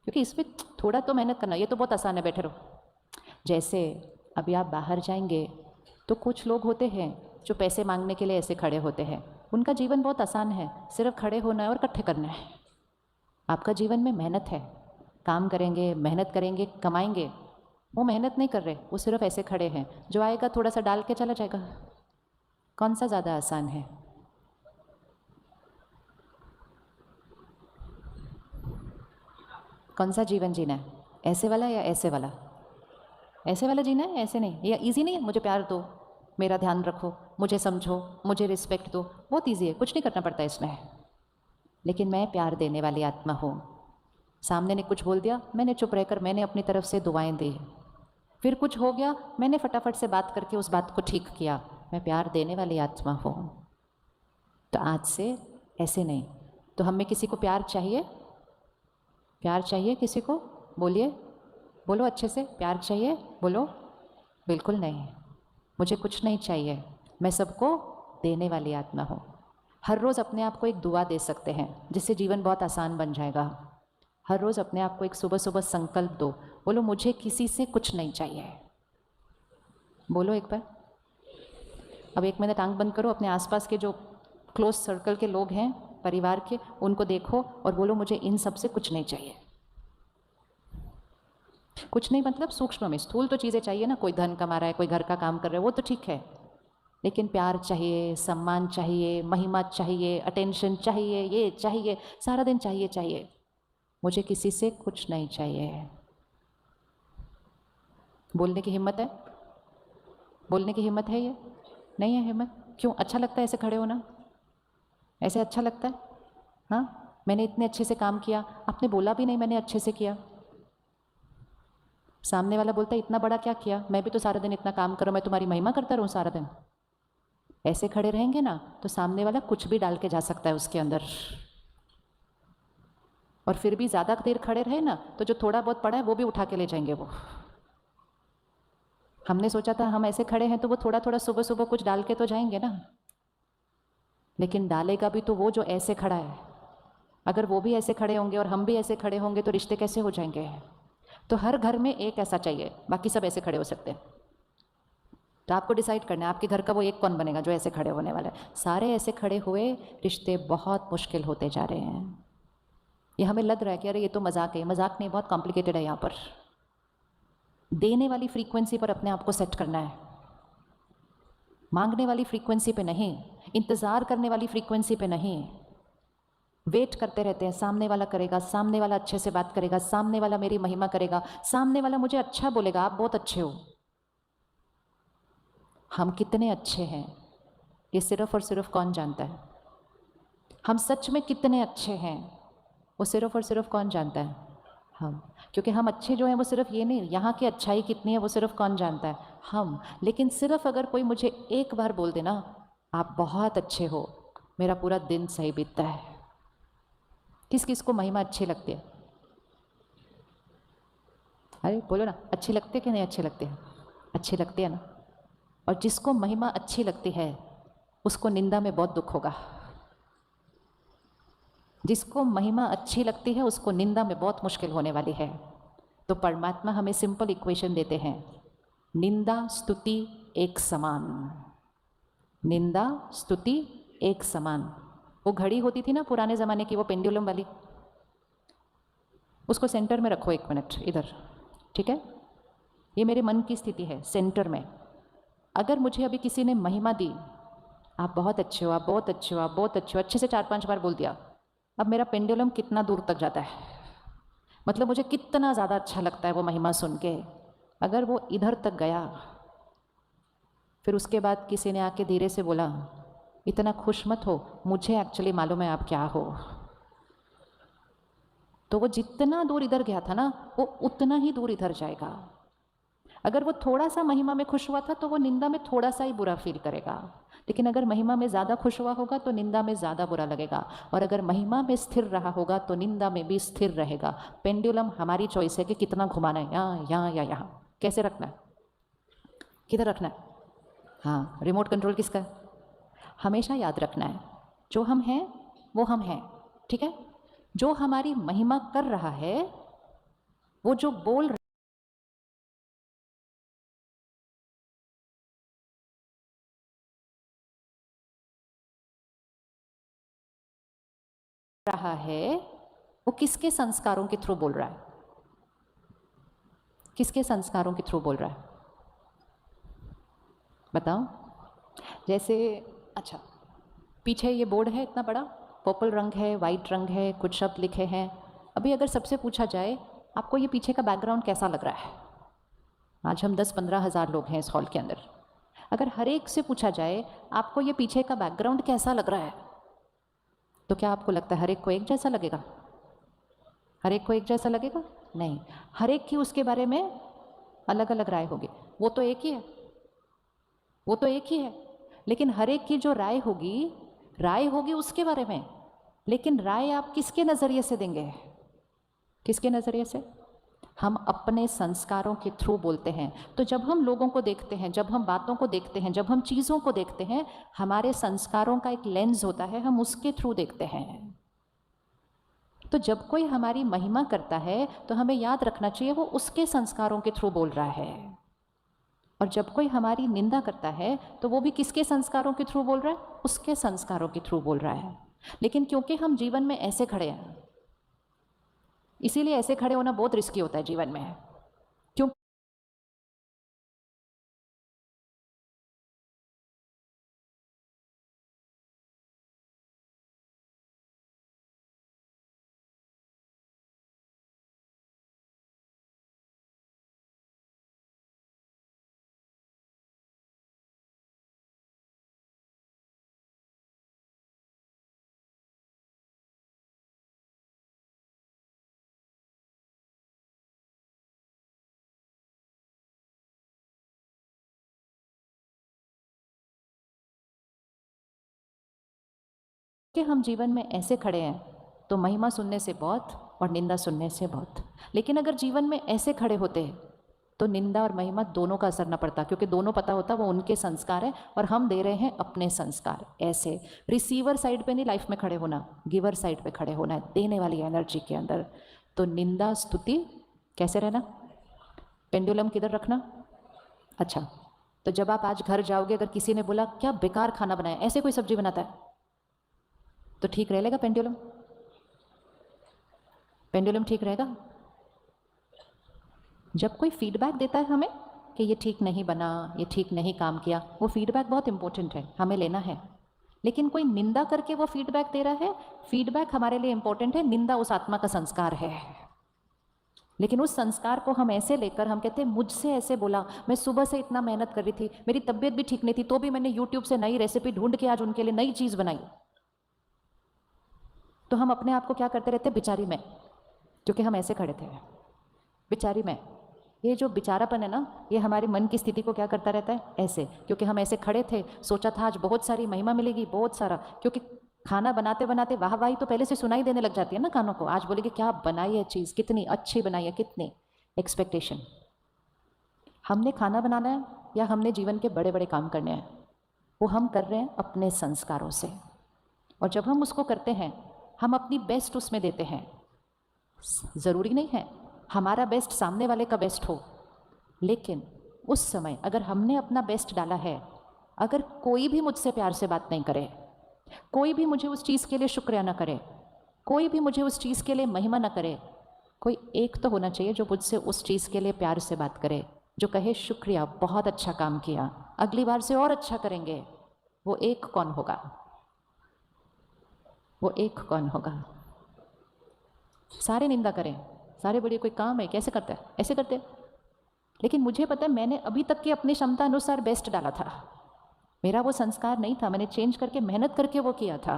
क्योंकि इसमें थोड़ा तो मेहनत करना, ये तो बहुत आसान है, बैठे रहो। जैसे अभी आप बाहर जाएंगे तो कुछ लोग होते हैं जो पैसे मांगने के लिए ऐसे खड़े होते हैं। उनका जीवन बहुत आसान है, सिर्फ खड़े होना है और इकट्ठे करना है। आपका जीवन में मेहनत है, काम करेंगे, मेहनत करेंगे, कमाएंगे। वो मेहनत नहीं कर रहे, वो सिर्फ ऐसे खड़े हैं। जो आएगा थोड़ा सा डाल के चला जाएगा। कौन सा ज़्यादा आसान है? कौन सा जीवन जीना है? ऐसे वाला या ऐसे वाला? ऐसे वाला जीना है, ऐसे नहीं। या इजी नहीं है, मुझे प्यार दो, मेरा ध्यान रखो, मुझे समझो, मुझे रिस्पेक्ट दो, बहुत ईजी है, कुछ नहीं करना पड़ता इसमें। लेकिन मैं प्यार देने वाली आत्मा हूँ। सामने ने कुछ बोल दिया, मैंने चुप रहकर मैंने अपनी तरफ से दुआएं दी। फिर कुछ हो गया, मैंने फटाफट से बात करके उस बात को ठीक किया। मैं प्यार देने वाली आत्मा हूँ। तो आज से ऐसे नहीं। तो हमें किसी को प्यार चाहिए? प्यार चाहिए किसी को? बोलिए, बोलो अच्छे से, प्यार चाहिए? बोलो। बिल्कुल नहीं, मुझे कुछ नहीं चाहिए। मैं सबको देने वाली आत्मा हूँ। हर रोज़ अपने आप को एक दुआ दे सकते हैं, जिससे जीवन बहुत आसान बन जाएगा। हर रोज़ अपने आप को एक सुबह सुबह संकल्प दो, बोलो मुझे किसी से कुछ नहीं चाहिए। बोलो एक बार। अब 1 मिनट आंख बंद करो, अपने आसपास के जो क्लोज सर्कल के लोग हैं, परिवार के, उनको देखो और बोलो मुझे इन सब से कुछ नहीं चाहिए। कुछ नहीं मतलब सूक्ष्म में, स्थूल तो चीज़ें चाहिए ना, कोई धन कमा रहा है, कोई घर का काम कर रहा है, वो तो ठीक है। लेकिन प्यार चाहिए, सम्मान चाहिए, महिमा चाहिए, अटेंशन चाहिए, ये चाहिए, सारा दिन चाहिए चाहिए। मुझे किसी से कुछ नहीं चाहिए। बोलने की हिम्मत है? बोलने की हिम्मत है ये? नहीं है हिम्मत? क्यों? अच्छा लगता है ऐसे खड़े होना? ऐसे अच्छा लगता है? हाँ, मैंने इतने अच्छे से काम किया, आपने बोला भी नहीं मैंने अच्छे से किया। सामने वाला बोलता है इतना बड़ा क्या किया, मैं भी तो सारा दिन इतना काम करूँ, मैं तुम्हारी महिमा करता रहूँ सारा दिन। ऐसे खड़े रहेंगे ना तो सामने वाला कुछ भी डाल के जा सकता है उसके अंदर। और फिर भी ज़्यादा देर खड़े रहे ना तो जो थोड़ा बहुत पड़ा है वो भी उठा के ले जाएंगे वो। हमने सोचा था हम ऐसे खड़े हैं तो वो थोड़ा थोड़ा सुबह सुबह कुछ डाल के तो जाएंगे ना, लेकिन डालेगा भी तो वो जो ऐसे खड़ा है। अगर वो भी ऐसे खड़े होंगे और हम भी ऐसे खड़े होंगे तो रिश्ते कैसे हो जाएंगे? तो हर घर में एक ऐसा चाहिए, बाकी सब ऐसे खड़े हो सकते हैं। तो आपको डिसाइड करना है आपके घर का वो एक कौन बनेगा जो ऐसे खड़े होने वाला है। सारे ऐसे खड़े हुए, रिश्ते बहुत मुश्किल होते जा रहे हैं। ये हमें लग रहा है कि अरे ये तो मजाक है, मजाक नहीं, बहुत कॉम्प्लिकेटेड है। यहाँ पर देने वाली फ्रीक्वेंसी पर अपने आप को सेट करना है, मांगने वाली फ्रीक्वेंसी पे नहीं, इंतज़ार करने वाली फ्रीक्वेंसी पे नहीं। वेट करते रहते हैं, सामने वाला करेगा, सामने वाला अच्छे से बात करेगा, सामने वाला मेरी महिमा करेगा, सामने वाला मुझे अच्छा बोलेगा, आप बहुत अच्छे हो। हम कितने अच्छे हैं ये सिर्फ और सिर्फ कौन जानता है? हम सच में कितने अच्छे हैं वो सिर्फ और सिर्फ कौन जानता है? हम। क्योंकि हम अच्छे जो हैं वो सिर्फ ये नहीं, यहाँ की अच्छाई कितनी है वो सिर्फ कौन जानता है? हम। लेकिन सिर्फ अगर कोई मुझे एक बार बोल देना आप बहुत अच्छे हो, मेरा पूरा दिन सही बीतता है। किस किस को महिमा अच्छी लगती है? अरे बोलो ना, अच्छी लगती है कि नहीं अच्छी लगती है? अच्छी लगती है ना। और जिसको महिमा अच्छी लगती है उसको निंदा में बहुत दुख होगा। जिसको महिमा अच्छी लगती है उसको निंदा में बहुत मुश्किल होने वाली है। तो परमात्मा हमें सिंपल इक्वेशन देते हैं, निंदा स्तुति एक समान। निंदा स्तुति एक समान। वो घड़ी होती थी ना पुराने ज़माने की, वो पेंडुलम वाली, उसको सेंटर में रखो 1 मिनट इधर, ठीक है? ये मेरे मन की स्थिति है सेंटर में। अगर मुझे अभी किसी ने महिमा दी, आप बहुत अच्छे हो, आप बहुत अच्छे हो, आप बहुत अच्छे हो, अच्छे से 4-5 बार बोल दिया, अब मेरा पेंडुलम कितना दूर तक जाता है, मतलब मुझे कितना ज़्यादा अच्छा लगता है वो महिमा सुन के। अगर वो इधर तक गया, फिर उसके बाद किसी ने आके धीरे से बोला इतना खुश मत हो, मुझे एक्चुअली मालूम है आप क्या हो, तो वो जितना दूर इधर गया था ना वो उतना ही दूर इधर जाएगा। अगर वो थोड़ा सा महिमा में खुश हुआ था तो वो निंदा में थोड़ा सा ही बुरा फील करेगा, लेकिन अगर महिमा में ज़्यादा खुश हुआ होगा तो निंदा में ज़्यादा बुरा लगेगा, और अगर महिमा में स्थिर रहा होगा तो निंदा में भी स्थिर रहेगा। पेंडुलम हमारी चॉइस है कि कितना घुमाना है, यहाँ यहाँ या यहाँ, कैसे रखना है, किधर रखना है। हाँ, रिमोट कंट्रोल किसका है? हमेशा याद रखना है जो हम हैं वो हम हैं, ठीक है? जो हमारी महिमा कर रहा है, वो जो बोल रहा है वो किसके संस्कारों के थ्रू बोल रहा है? किसके संस्कारों के थ्रू बोल रहा है? बताओ। जैसे, अच्छा, पीछे ये बोर्ड है इतना बड़ा, पर्पल रंग है, वाइट रंग है, कुछ शब्द लिखे हैं। अभी अगर सबसे पूछा जाए आपको ये पीछे का बैकग्राउंड कैसा लग रहा है, आज हम 10-15 हज़ार लोग हैं इस हॉल के अंदर, अगर हर एक से पूछा जाए आपको ये पीछे का बैकग्राउंड कैसा लग रहा है, तो क्या आपको लगता है हर एक को एक जैसा लगेगा? हर एक को एक जैसा लगेगा? नहीं, हर एक की उसके बारे में अलग अलग राय होगी। वो तो एक ही है, वो तो एक ही है, लेकिन हर एक की जो राय होगी उसके बारे में, लेकिन राय आप किसके नज़रिए से देंगे? किसके नज़रिए से? हम अपने संस्कारों के थ्रू बोलते हैं। तो जब हम लोगों को देखते हैं, जब हम बातों को देखते हैं, जब हम चीज़ों को देखते हैं, हमारे संस्कारों का एक लेंस होता है, हम उसके थ्रू देखते हैं। तो जब कोई हमारी महिमा करता है तो हमें याद रखना चाहिए वो उसके संस्कारों के थ्रू बोल रहा है, और जब कोई हमारी निंदा करता है तो वो भी किसके संस्कारों के थ्रू बोल रहा है? उसके संस्कारों के थ्रू बोल रहा है। लेकिन क्योंकि हम जीवन में ऐसे खड़े हैं, इसीलिए ऐसे खड़े होना बहुत रिस्की होता है जीवन में। क्यों? कि हम जीवन में ऐसे खड़े हैं तो महिमा सुनने से बहुत और निंदा सुनने से बहुत। लेकिन अगर जीवन में ऐसे खड़े होते तो निंदा और महिमा दोनों का असर न पड़ता, क्योंकि दोनों पता होता वो उनके संस्कार है और हम दे रहे हैं अपने संस्कार। ऐसे रिसीवर साइड पे नहीं लाइफ में खड़े होना, गिवर साइड पे खड़े होना है, देने वाली एनर्जी के अंदर। तो निंदा स्तुति कैसे रहना, पेंडुलम किधर रखना। अच्छा, तो जब आप आज घर जाओगे अगर किसी ने बोला क्या बेकार खाना बनाया, ऐसे कोई सब्जी बनाता है, तो ठीक रहेगा पेंडुलम, पेंडुलम ठीक रहेगा। जब कोई फीडबैक देता है हमें कि ये ठीक नहीं बना, ये ठीक नहीं काम किया, वो फीडबैक बहुत इंपॉर्टेंट है, हमें लेना है। लेकिन कोई निंदा करके वो फीडबैक दे रहा है, फीडबैक हमारे लिए इंपॉर्टेंट है, निंदा उस आत्मा का संस्कार है। लेकिन उस संस्कार को हम ऐसे लेकर हम कहते हैं मुझसे ऐसे बोला, मैं सुबह से इतना मेहनत कर रही थी, मेरी तबीयत भी ठीक नहीं थी, तो भी मैंने यूट्यूब से नई रेसिपी ढूंढ के आज उनके लिए नई चीज़ बनाई। तो हम अपने आप को क्या करते रहते, बिचारी में, क्योंकि हम ऐसे खड़े थे, बिचारी में। ये जो बेचारापन है ना, ये हमारे मन की स्थिति को क्या करता रहता है, ऐसे, क्योंकि हम ऐसे खड़े थे, सोचा था आज बहुत सारी महिमा मिलेगी, बहुत सारा, क्योंकि खाना बनाते बनाते वाहवाही तो पहले से सुनाई देने लग जाती है ना कानों को, आज बोलेगी क्या बनाई है चीज़, कितनी अच्छी बनाई है, कितनी एक्सपेक्टेशन। हमने खाना बनाना है या हमने जीवन के बड़े बड़े काम करने हैं, वो हम कर रहे हैं अपने संस्कारों से। और जब हम उसको करते हैं हम अपनी बेस्ट उसमें देते हैं। ज़रूरी नहीं है हमारा बेस्ट सामने वाले का बेस्ट हो, लेकिन उस समय अगर हमने अपना बेस्ट डाला है, अगर कोई भी मुझसे प्यार से बात नहीं करे, कोई भी मुझे उस चीज़ के लिए शुक्रिया ना करे, कोई भी मुझे उस चीज़ के लिए महिमा ना करे, कोई एक तो होना चाहिए जो मुझसे उस चीज़ के लिए प्यार से बात करे, जो कहे शुक्रिया, बहुत अच्छा काम किया, अगली बार से और अच्छा करेंगे। वो एक कौन होगा, वो एक कौन होगा। सारे निंदा करें, सारे बोलिए कोई काम है कैसे करता है, ऐसे करते हैं। लेकिन मुझे पता है मैंने अभी तक की अपनी क्षमता अनुसार बेस्ट डाला था, मेरा वो संस्कार नहीं था, मैंने चेंज करके मेहनत करके वो किया था।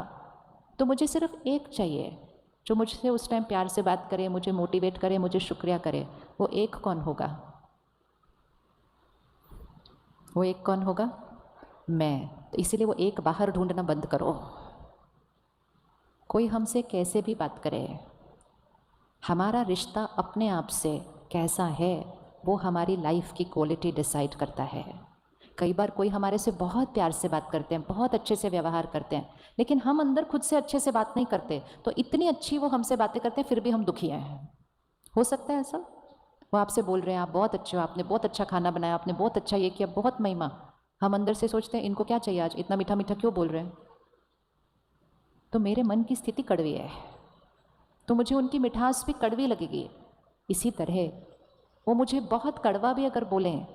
तो मुझे सिर्फ एक चाहिए जो मुझसे उस टाइम प्यार से बात करे, मुझे मोटिवेट करे, मुझे शुक्रिया करे। वो एक कौन होगा, वो एक कौन होगा, मैं। तो इसीलिए वो एक बाहर ढूंढना बंद करो। कोई हमसे कैसे भी बात करे, हमारा रिश्ता अपने आप से कैसा है वो हमारी लाइफ की क्वालिटी डिसाइड करता है। कई बार कोई हमारे से बहुत प्यार से बात करते हैं, बहुत अच्छे से व्यवहार करते हैं, लेकिन हम अंदर खुद से अच्छे से बात नहीं करते, तो इतनी अच्छी वो हमसे बातें करते हैं फिर भी हम दुखी हैं। हो सकता है ऐसा, वो आपसे बोल रहे हैं आप बहुत अच्छे हो, आपने बहुत अच्छा खाना बनाया, आपने बहुत अच्छा ये किया, बहुत महिमा, हम अंदर से सोचते हैं इनको क्या चाहिए आज, इतना मीठा मीठा क्यों बोल रहे हैं। तो मेरे मन की स्थिति कड़वी है, तो मुझे उनकी मिठास भी कड़वी लगेगी। इसी तरह वो मुझे बहुत कड़वा भी अगर बोलें,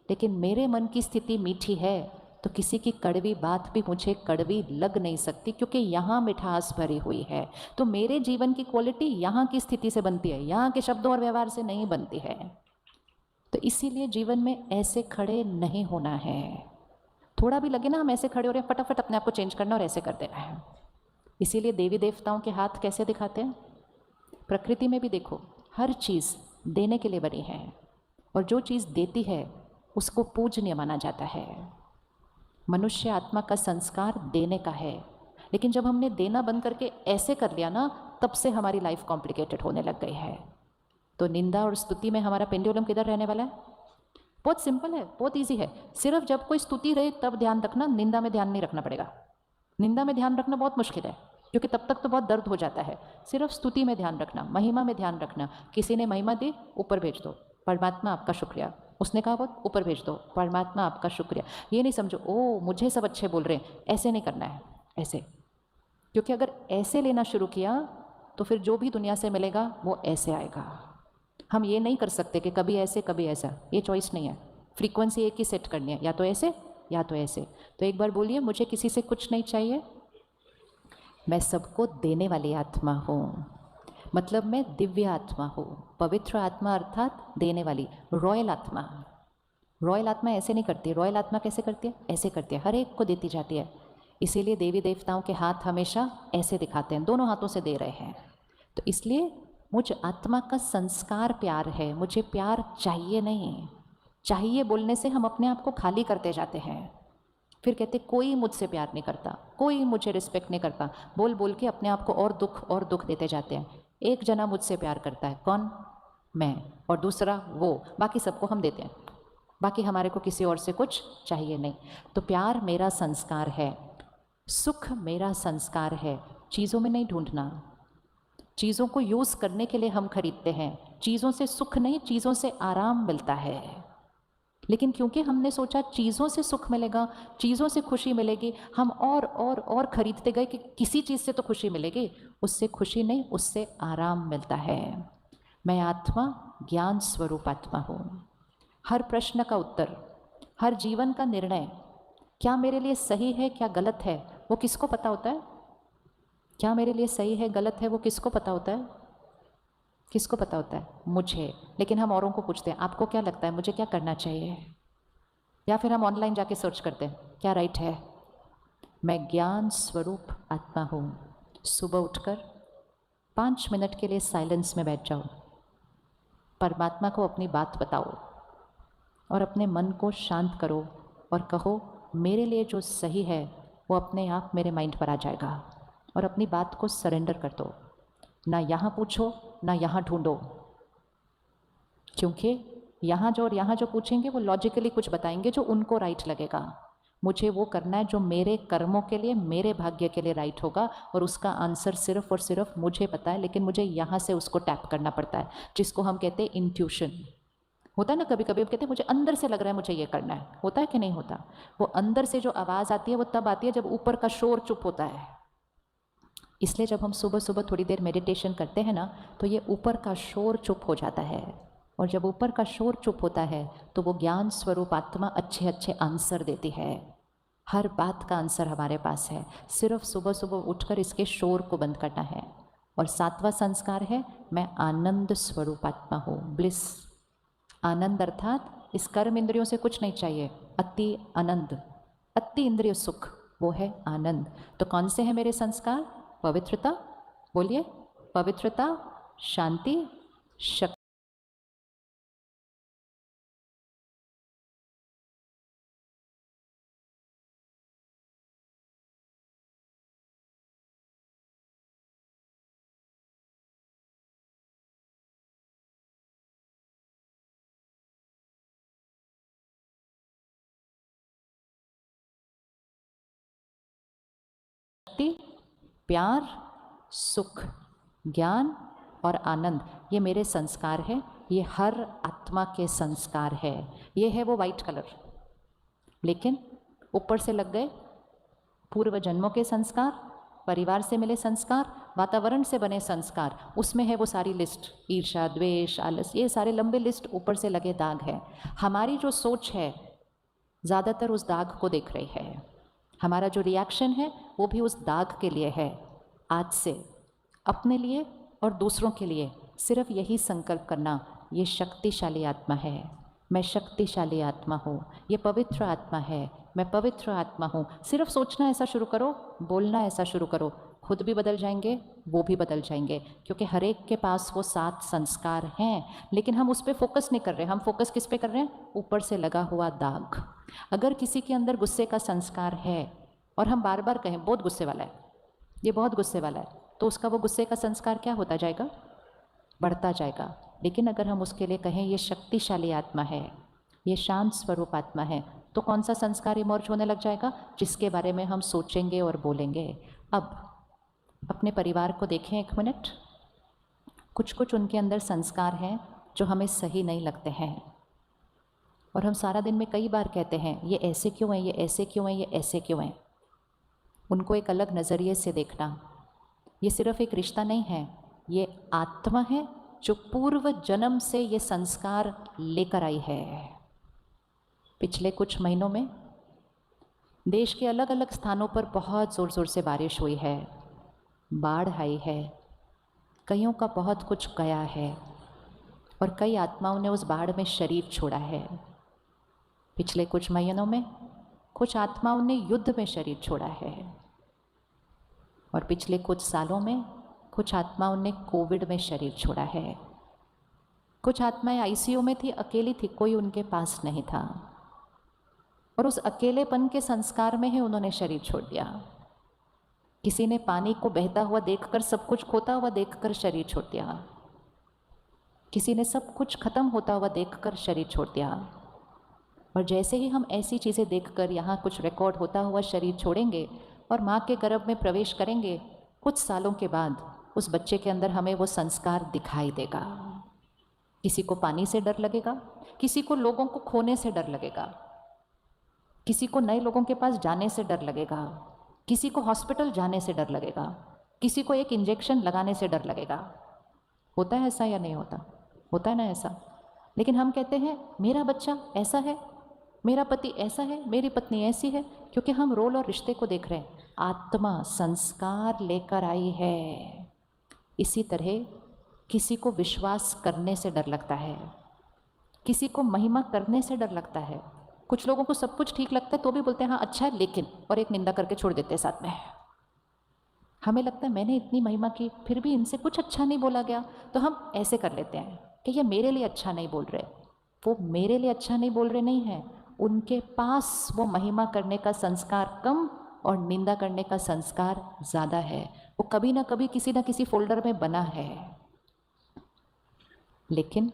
लेकिन मेरे मन की स्थिति मीठी है, तो किसी की कड़वी बात भी मुझे कड़वी लग नहीं सकती, क्योंकि यहाँ मिठास भरी हुई है। तो मेरे जीवन की क्वालिटी यहाँ की स्थिति से बनती है, यहाँ के शब्दों और व्यवहार से नहीं बनती है। तो इसीलिए जीवन में ऐसे खड़े नहीं होना है। थोड़ा भी लगे ना हम ऐसे खड़े हो रहे हैं, फटाफट अपने आप को चेंज करना और ऐसे कर देना है। इसीलिए देवी देवताओं के हाथ कैसे दिखाते हैं, प्रकृति में भी देखो, हर चीज़ देने के लिए बनी है, और जो चीज़ देती है उसको पूजनीय माना जाता है। मनुष्य आत्मा का संस्कार देने का है, लेकिन जब हमने देना बंद करके ऐसे कर लिया ना, तब से हमारी लाइफ कॉम्प्लिकेटेड होने लग गई है। तो निंदा और स्तुति में हमारा पेंडुलम किधर रहने वाला है, बहुत सिंपल है, बहुत ईजी है। सिर्फ जब कोई स्तुति रहे तब ध्यान रखना, निंदा में ध्यान नहीं रखना पड़ेगा। निंदा में ध्यान रखना बहुत मुश्किल है, क्योंकि तब तक तो बहुत दर्द हो जाता है। सिर्फ स्तुति में ध्यान रखना, महिमा में ध्यान रखना। किसी ने महिमा दी, ऊपर भेज दो, परमात्मा आपका शुक्रिया। उसने कहा बहुत, ऊपर भेज दो, परमात्मा आपका शुक्रिया। ये नहीं समझो ओ मुझे सब अच्छे बोल रहे हैं, ऐसे नहीं करना है, ऐसे। क्योंकि अगर ऐसे लेना शुरू किया तो फिर जो भी दुनिया से मिलेगा वो ऐसे आएगा। हम ये नहीं कर सकते कि कभी ऐसे कभी ऐसा, ये चॉइस नहीं है। फ्रीक्वेंसी एक ही सेट करनी है, या तो ऐसे या तो ऐसे। तो एक बार बोलिए, मुझे किसी से कुछ नहीं चाहिए, मैं सबको देने वाली आत्मा हूँ, मतलब मैं दिव्य आत्मा हूँ। पवित्र आत्मा अर्थात देने वाली, रॉयल आत्मा। रॉयल आत्मा ऐसे नहीं करती, रॉयल आत्मा कैसे करती है, ऐसे करती है, हर एक को देती जाती है। इसीलिए देवी देवताओं के हाथ हमेशा ऐसे दिखाते हैं, दोनों हाथों से दे रहे हैं। तो इसलिए मुझ आत्मा का संस्कार प्यार है, मुझे प्यार चाहिए नहीं। चाहिए बोलने से हम अपने आप को खाली करते जाते हैं, फिर कहते कोई मुझसे प्यार नहीं करता, कोई मुझे रिस्पेक्ट नहीं करता, बोल बोल के अपने आप को और दुख देते जाते हैं। एक जना मुझसे प्यार करता है, कौन? मैं, और दूसरा वो, बाकी सबको हम देते हैं, बाकी हमारे को किसी और से कुछ चाहिए नहीं। तो प्यार मेरा संस्कार है, सुख मेरा संस्कार है। चीज़ों में नहीं ढूंढना, चीज़ों को यूज़ करने के लिए हम खरीदते हैं, चीज़ों से सुख नहीं, चीज़ों से आराम मिलता है। लेकिन क्योंकि हमने सोचा चीज़ों से सुख मिलेगा, चीज़ों से खुशी मिलेगी, हम और खरीदते गए कि किसी चीज़ से तो खुशी मिलेगी। उससे खुशी नहीं, उससे आराम मिलता है। मैं आत्मा, ज्ञान स्वरूप आत्मा हूँ। हर प्रश्न का उत्तर, हर जीवन का निर्णय, क्या मेरे लिए सही है क्या गलत है, वो किसको पता होता है? क्या मेरे लिए सही है गलत है वो किसको पता होता है? किसको पता होता है? मुझे। लेकिन हम औरों को पूछते हैं, आपको क्या लगता है मुझे क्या करना चाहिए? या फिर हम ऑनलाइन जाके सर्च करते हैं, क्या राइट है? मैं ज्ञान स्वरूप आत्मा हूँ। सुबह उठकर 5 मिनट के लिए साइलेंस में बैठ जाओ, परमात्मा को अपनी बात बताओ और अपने मन को शांत करो और कहो मेरे लिए जो सही है वो अपने आप मेरे माइंड पर आ जाएगा। और अपनी बात को सरेंडर कर दो, ना यहाँ पूछो ना यहाँ ढूंढो, क्योंकि यहाँ जो और यहाँ जो पूछेंगे वो लॉजिकली कुछ बताएंगे जो उनको राइट लगेगा। मुझे वो करना है जो मेरे कर्मों के लिए, मेरे भाग्य के लिए राइट होगा, और उसका आंसर सिर्फ और सिर्फ मुझे पता है। लेकिन मुझे यहाँ से उसको टैप करना पड़ता है, जिसको हम कहते हैं इंट्यूशन। होता है ना, कभी कभी हम कहते हैं मुझे अंदर से लग रहा है मुझे ये करना है, होता है कि नहीं होता? वो अंदर से जो आवाज़ आती है वो तब आती है जब ऊपर का शोर चुप होता है। इसलिए जब हम सुबह सुबह थोड़ी देर मेडिटेशन करते हैं ना, तो ये ऊपर का शोर चुप हो जाता है। और जब ऊपर का शोर चुप होता है तो वो ज्ञान स्वरूप आत्मा अच्छे अच्छे आंसर देती है। हर बात का आंसर हमारे पास है, सिर्फ सुबह सुबह उठकर इसके शोर को बंद करना है। और 7वां संस्कार है, मैं आनंद स्वरूप आत्मा हूँ, ब्लिस। आनंद अर्थात इस कर्म इंद्रियों से कुछ नहीं चाहिए, अति आनंद, अति इंद्रिय सुख, वो है आनंद। तो कौन से हैं मेरे संस्कार? पवित्रता, बोलिए, पवित्रता, शांति, शक्ति, प्यार, सुख, ज्ञान और आनंद, ये मेरे संस्कार है। ये हर आत्मा के संस्कार है। ये है वो वाइट कलर। लेकिन ऊपर से लग गए पूर्व जन्मों के संस्कार, परिवार से मिले संस्कार, वातावरण से बने संस्कार, उसमें है वो सारी लिस्ट, ईर्ष्या, द्वेष, आलस, ये सारे लंबे लिस्ट ऊपर से लगे दाग है। हमारी जो सोच है ज़्यादातर उस दाग को देख रही है। हमारा जो रिएक्शन है वो भी उस दाग के लिए है। आज से अपने लिए और दूसरों के लिए सिर्फ यही संकल्प करना, ये शक्तिशाली आत्मा है, मैं शक्तिशाली आत्मा हूँ, ये पवित्र आत्मा है, मैं पवित्र आत्मा हूँ। सिर्फ सोचना ऐसा शुरू करो, बोलना ऐसा शुरू करो, खुद भी बदल जाएंगे, वो भी बदल जाएंगे। क्योंकि हर एक के पास वो 7 संस्कार हैं, लेकिन हम उस पर फोकस नहीं कर रहे। हम फोकस किस पे कर रहे हैं? ऊपर से लगा हुआ दाग। अगर किसी के अंदर गुस्से का संस्कार है और हम बार बार कहें बहुत गुस्से वाला है, ये बहुत गुस्से वाला है, तो उसका वो गुस्से का संस्कार क्या होता जाएगा? बढ़ता जाएगा। लेकिन अगर हम उसके लिए कहें ये शक्तिशाली आत्मा है, ये शांत स्वरूप आत्मा है, तो कौन सा संस्कार इमर्ज होने लग जाएगा? जिसके बारे में हम सोचेंगे और बोलेंगे। अब अपने परिवार को देखें एक मिनट। कुछ कुछ उनके अंदर संस्कार हैं जो हमें सही नहीं लगते हैं, और हम सारा दिन में कई बार कहते हैं ये ऐसे क्यों है, ये ऐसे क्यों है, ये ऐसे क्यों है। उनको एक अलग नज़रिए से देखना। ये सिर्फ एक रिश्ता नहीं है, ये आत्मा है जो पूर्व जन्म से ये संस्कार लेकर आई है। पिछले कुछ महीनों में देश के अलग अलग स्थानों पर बहुत ज़ोर ज़ोर से बारिश हुई है, बाढ़ आई है, कईयों का बहुत कुछ गया है, और कई आत्माओं ने उस बाढ़ में शरीर छोड़ा है। पिछले कुछ महीनों में कुछ आत्माओं ने युद्ध में शरीर छोड़ा है, और पिछले कुछ सालों में कुछ आत्माओं ने कोविड में शरीर छोड़ा है। कुछ आत्माएं आईसीयू में थी, अकेली थी, कोई उनके पास नहीं था। और उस अकेलेपन के संस्कार में ही उन्होंने शरीर छोड़ दिया। किसी ने पानी को बहता हुआ देखकर, सब कुछ खोता हुआ देखकर शरीर छोड़ दिया। किसी ने सब कुछ खत्म होता हुआ देखकर शरीर छोड़ दिया। और जैसे ही हम ऐसी चीज़ें देखकर यहाँ कुछ रिकॉर्ड होता हुआ शरीर छोड़ेंगे और माँ के गर्भ में प्रवेश करेंगे, कुछ सालों के बाद उस बच्चे के अंदर हमें वो संस्कार दिखाई देगा। किसी को पानी से डर लगेगा, किसी को लोगों को खोने से डर लगेगा, किसी को नए लोगों के पास जाने से डर लगेगा, किसी को हॉस्पिटल जाने से डर लगेगा, किसी को एक इंजेक्शन लगाने से डर लगेगा। होता है ऐसा या नहीं होता? होता है ना ऐसा। लेकिन हम कहते हैं मेरा बच्चा ऐसा है, मेरा पति ऐसा है, मेरी पत्नी ऐसी है, क्योंकि हम रोल और रिश्ते को देख रहे हैं। आत्मा संस्कार लेकर आई है। इसी तरह किसी को विश्वास करने से डर लगता है, किसी को महिमा करने से डर लगता है। कुछ लोगों को सब कुछ ठीक लगता है तो भी बोलते हैं हाँ अच्छा है लेकिन, और एक निंदा करके छोड़ देते हैं साथ में। हमें लगता है मैंने इतनी महिमा की फिर भी इनसे कुछ अच्छा नहीं बोला गया, तो हम ऐसे कर लेते हैं कि ये मेरे लिए अच्छा नहीं बोल रहे। वो मेरे लिए अच्छा नहीं बोल रहे नहीं है, उनके पास वो महिमा करने का संस्कार कम और निंदा करने का संस्कार ज़्यादा है। वो कभी ना कभी किसी ना किसी फोल्डर में बना है। लेकिन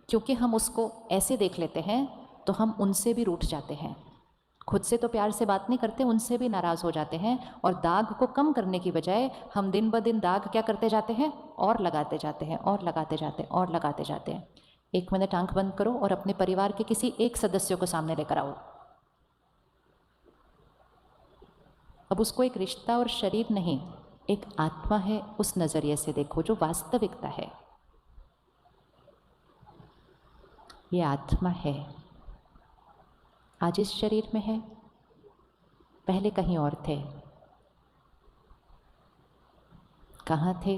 क्योंकि हम उसको ऐसे देख लेते हैं तो हम उनसे भी रूठ जाते हैं। खुद से तो प्यार से बात नहीं करते, उनसे भी नाराज़ हो जाते हैं। और दाग को कम करने की बजाय हम दिन ब दिन दाग क्या करते जाते हैं, और लगाते जाते हैं, और लगाते जाते हैं, और लगाते जाते हैं। 1 मिनट आंख बंद करो और अपने परिवार के किसी एक सदस्य को सामने लेकर आओ। अब उसको एक रिश्ता और शरीर नहीं, एक आत्मा है, उस नज़रिए से देखो जो वास्तविकता है। ये आत्मा है, आज इस शरीर में है, पहले कहीं और थे। कहाँ थे,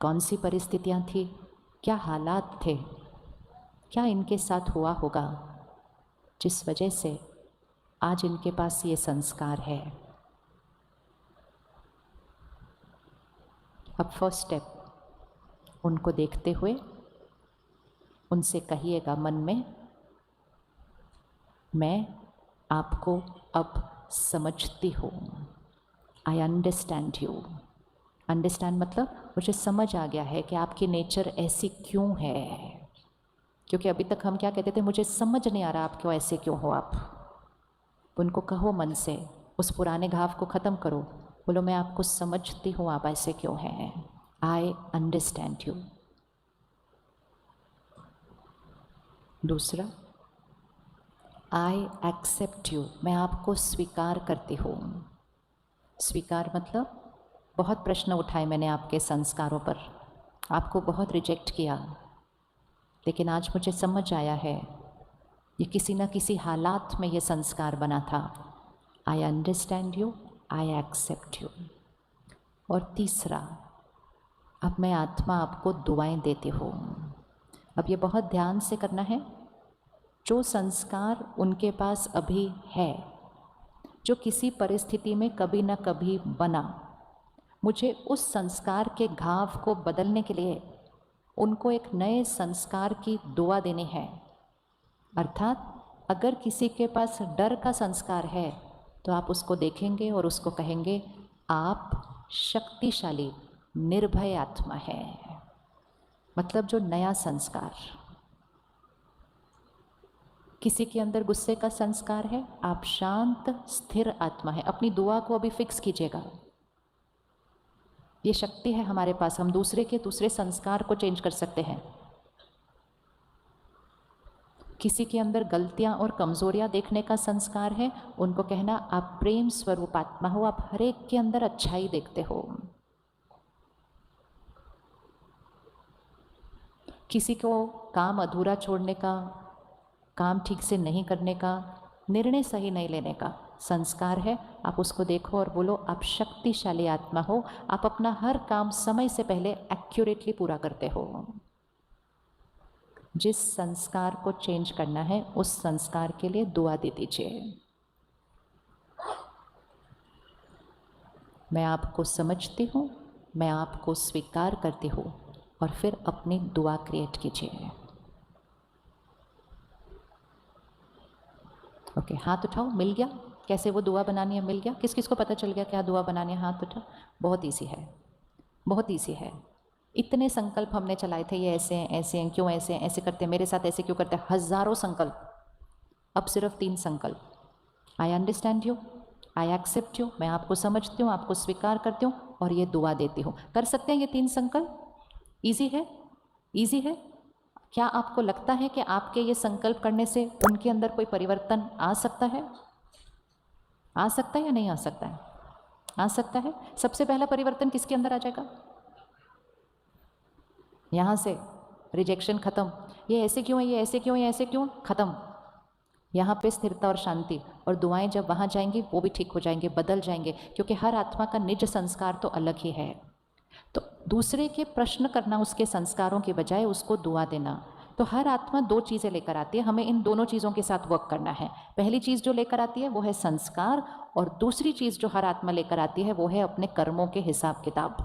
कौन सी परिस्थितियाँ थी, क्या हालात थे, क्या इनके साथ हुआ होगा जिस वजह से आज इनके पास ये संस्कार है। अब फर्स्ट स्टेप, उनको देखते हुए उनसे कहिएगा मन में, मैं आपको अब समझती हूँ। आई अंडरस्टैंड यू। अंडरस्टैंड मतलब मुझे समझ आ गया है कि आपकी नेचर ऐसी क्यों है। क्योंकि अभी तक हम क्या कहते थे, मुझे समझ नहीं आ रहा आप क्यों ऐसे क्यों हो आप। उनको कहो मन से, उस पुराने घाव को ख़त्म करो, बोलो मैं आपको समझती हूँ आप ऐसे क्यों हैं। आई अंडरस्टैंड यू। दूसरा, आई एक्सेप्ट यू। मैं आपको स्वीकार करती हूँ। स्वीकार मतलब बहुत प्रश्न उठाए मैंने आपके संस्कारों पर, आपको बहुत रिजेक्ट किया, लेकिन आज मुझे समझ आया है ये किसी न किसी हालात में ये संस्कार बना था। I understand you, I accept you. और तीसरा, अब मैं आत्मा आपको दुआएं देती हूँ। अब ये बहुत ध्यान से करना है। जो संस्कार उनके पास अभी है, जो किसी परिस्थिति में कभी न कभी बना, मुझे उस संस्कार के घाव को बदलने के लिए उनको एक नए संस्कार की दुआ देनी है। अर्थात अगर किसी के पास डर का संस्कार है तो आप उसको देखेंगे और उसको कहेंगे आप शक्तिशाली निर्भय आत्मा है। मतलब जो नया संस्कार। किसी के अंदर गुस्से का संस्कार है, आप शांत स्थिर आत्मा है। अपनी दुआ को अभी फिक्स कीजिएगा। ये शक्ति है हमारे पास, हम दूसरे के दूसरे संस्कार को चेंज कर सकते हैं। किसी के अंदर गलतियां और कमजोरियां देखने का संस्कार है, उनको कहना आप प्रेम स्वरूप आत्मा हो, आप हर एक के अंदर अच्छाई देखते हो। किसी को काम अधूरा छोड़ने का, काम ठीक से नहीं करने का, निर्णय सही नहीं लेने का संस्कार है, आप उसको देखो और बोलो आप शक्तिशाली आत्मा हो, आप अपना हर काम समय से पहले एक्यूरेटली पूरा करते हो। जिस संस्कार को चेंज करना है उस संस्कार के लिए दुआ दे दीजिए। मैं आपको समझती हूँ, मैं आपको स्वीकार करती हूँ, और फिर अपनी दुआ क्रिएट कीजिए। ओके, हाथ उठाओ, मिल गया कैसे वो दुआ बनानी है, मिल गया? किस किस को पता चल गया क्या दुआ बनानी है? हाथ उठाओ। बहुत ईजी है, बहुत ईजी है। इतने संकल्प हमने चलाए थे, ये ऐसे हैं, ऐसे हैं, क्यों ऐसे हैं, ऐसे करते हैं, मेरे साथ ऐसे क्यों करते हैं, हजारों संकल्प। अब सिर्फ 3 संकल्प। I understand you, I accept you, मैं आपको समझती हूँ, आपको स्वीकार करती हूँ और ये दुआ देती हूँ। कर सकते हैं ये 3 संकल्प? ईजी है, ईजी है। क्या आपको लगता है कि आपके ये संकल्प करने से उनके अंदर कोई परिवर्तन आ सकता है? आ सकता है या नहीं आ सकता है? आ सकता है। सबसे पहला परिवर्तन किसके अंदर आ जाएगा? यहाँ से रिजेक्शन खत्म, ये ऐसे क्यों है, ये ऐसे क्यों, ये ऐसे क्यों, खत्म। यहाँ पे स्थिरता और शांति, और दुआएं जब वहाँ जाएंगी वो भी ठीक हो जाएंगे, बदल जाएंगे, क्योंकि हर आत्मा का निज संस्कार तो अलग ही है। तो दूसरे के प्रश्न करना उसके संस्कारों के बजाय उसको दुआ देना। तो हर आत्मा 2 चीज़ें लेकर आती है, हमें इन दोनों चीज़ों के साथ वर्क करना है। पहली चीज़ जो लेकर आती है वो है संस्कार, और दूसरी चीज़ जो हर आत्मा लेकर आती है वो है अपने कर्मों के हिसाब किताब।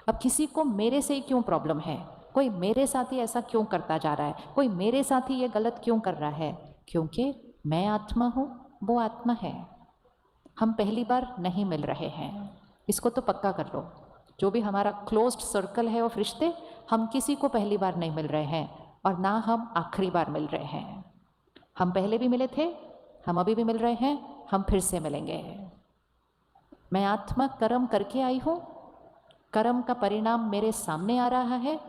अब किसी को मेरे से ही क्यों प्रॉब्लम है, कोई मेरे साथ ही ऐसा क्यों करता जा रहा है, कोई मेरे साथ ही ये गलत क्यों कर रहा है? क्योंकि मैं आत्मा हूँ, वो आत्मा है। हम पहली बार नहीं मिल रहे हैं, इसको तो पक्का कर लो। जो भी हमारा क्लोज्ड सर्कल है ऑफ रिश्ते, हम किसी को पहली बार नहीं मिल रहे हैं, और ना हम आखिरी बार मिल रहे हैं। हम पहले भी मिले थे, हम अभी भी मिल रहे हैं, हम फिर से मिलेंगे। मैं आत्मा कर्म करके आई हूँ, कर्म का परिणाम मेरे सामने आ रहा है।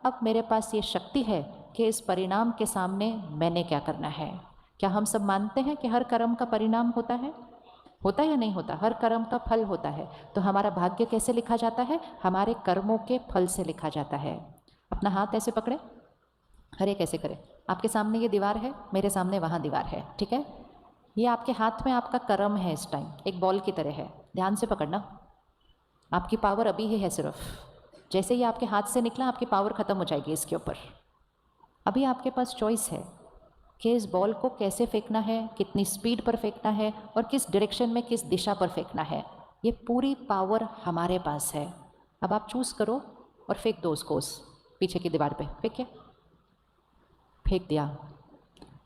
अब मेरे पास ये शक्ति है कि इस परिणाम के सामने मैंने क्या करना है। क्या हम सब मानते हैं कि हर कर्म का परिणाम होता है? होता है या नहीं होता? हर कर्म का फल होता है। तो हमारा भाग्य कैसे लिखा जाता है? हमारे कर्मों के फल से लिखा जाता है। अपना हाथ ऐसे पकड़े, हरे कैसे करें? आपके सामने ये दीवार है, मेरे सामने वहाँ दीवार है, ठीक है? ये आपके हाथ में आपका कर्म है, इस टाइम एक बॉल की तरह है। ध्यान से पकड़ना, आपकी पावर अभी ही है सिर्फ। जैसे ही आपके हाथ से निकला आपकी पावर खत्म हो जाएगी इसके ऊपर। अभी आपके पास चॉइस है कि इस बॉल को कैसे फेंकना है, कितनी स्पीड पर फेंकना है, और किस डायरेक्शन में, किस दिशा पर फेंकना है। ये पूरी पावर हमारे पास है। अब आप चूज़ करो और फेंक दो उसको उस पीछे की दीवार पे। फेंके, फेंक दिया।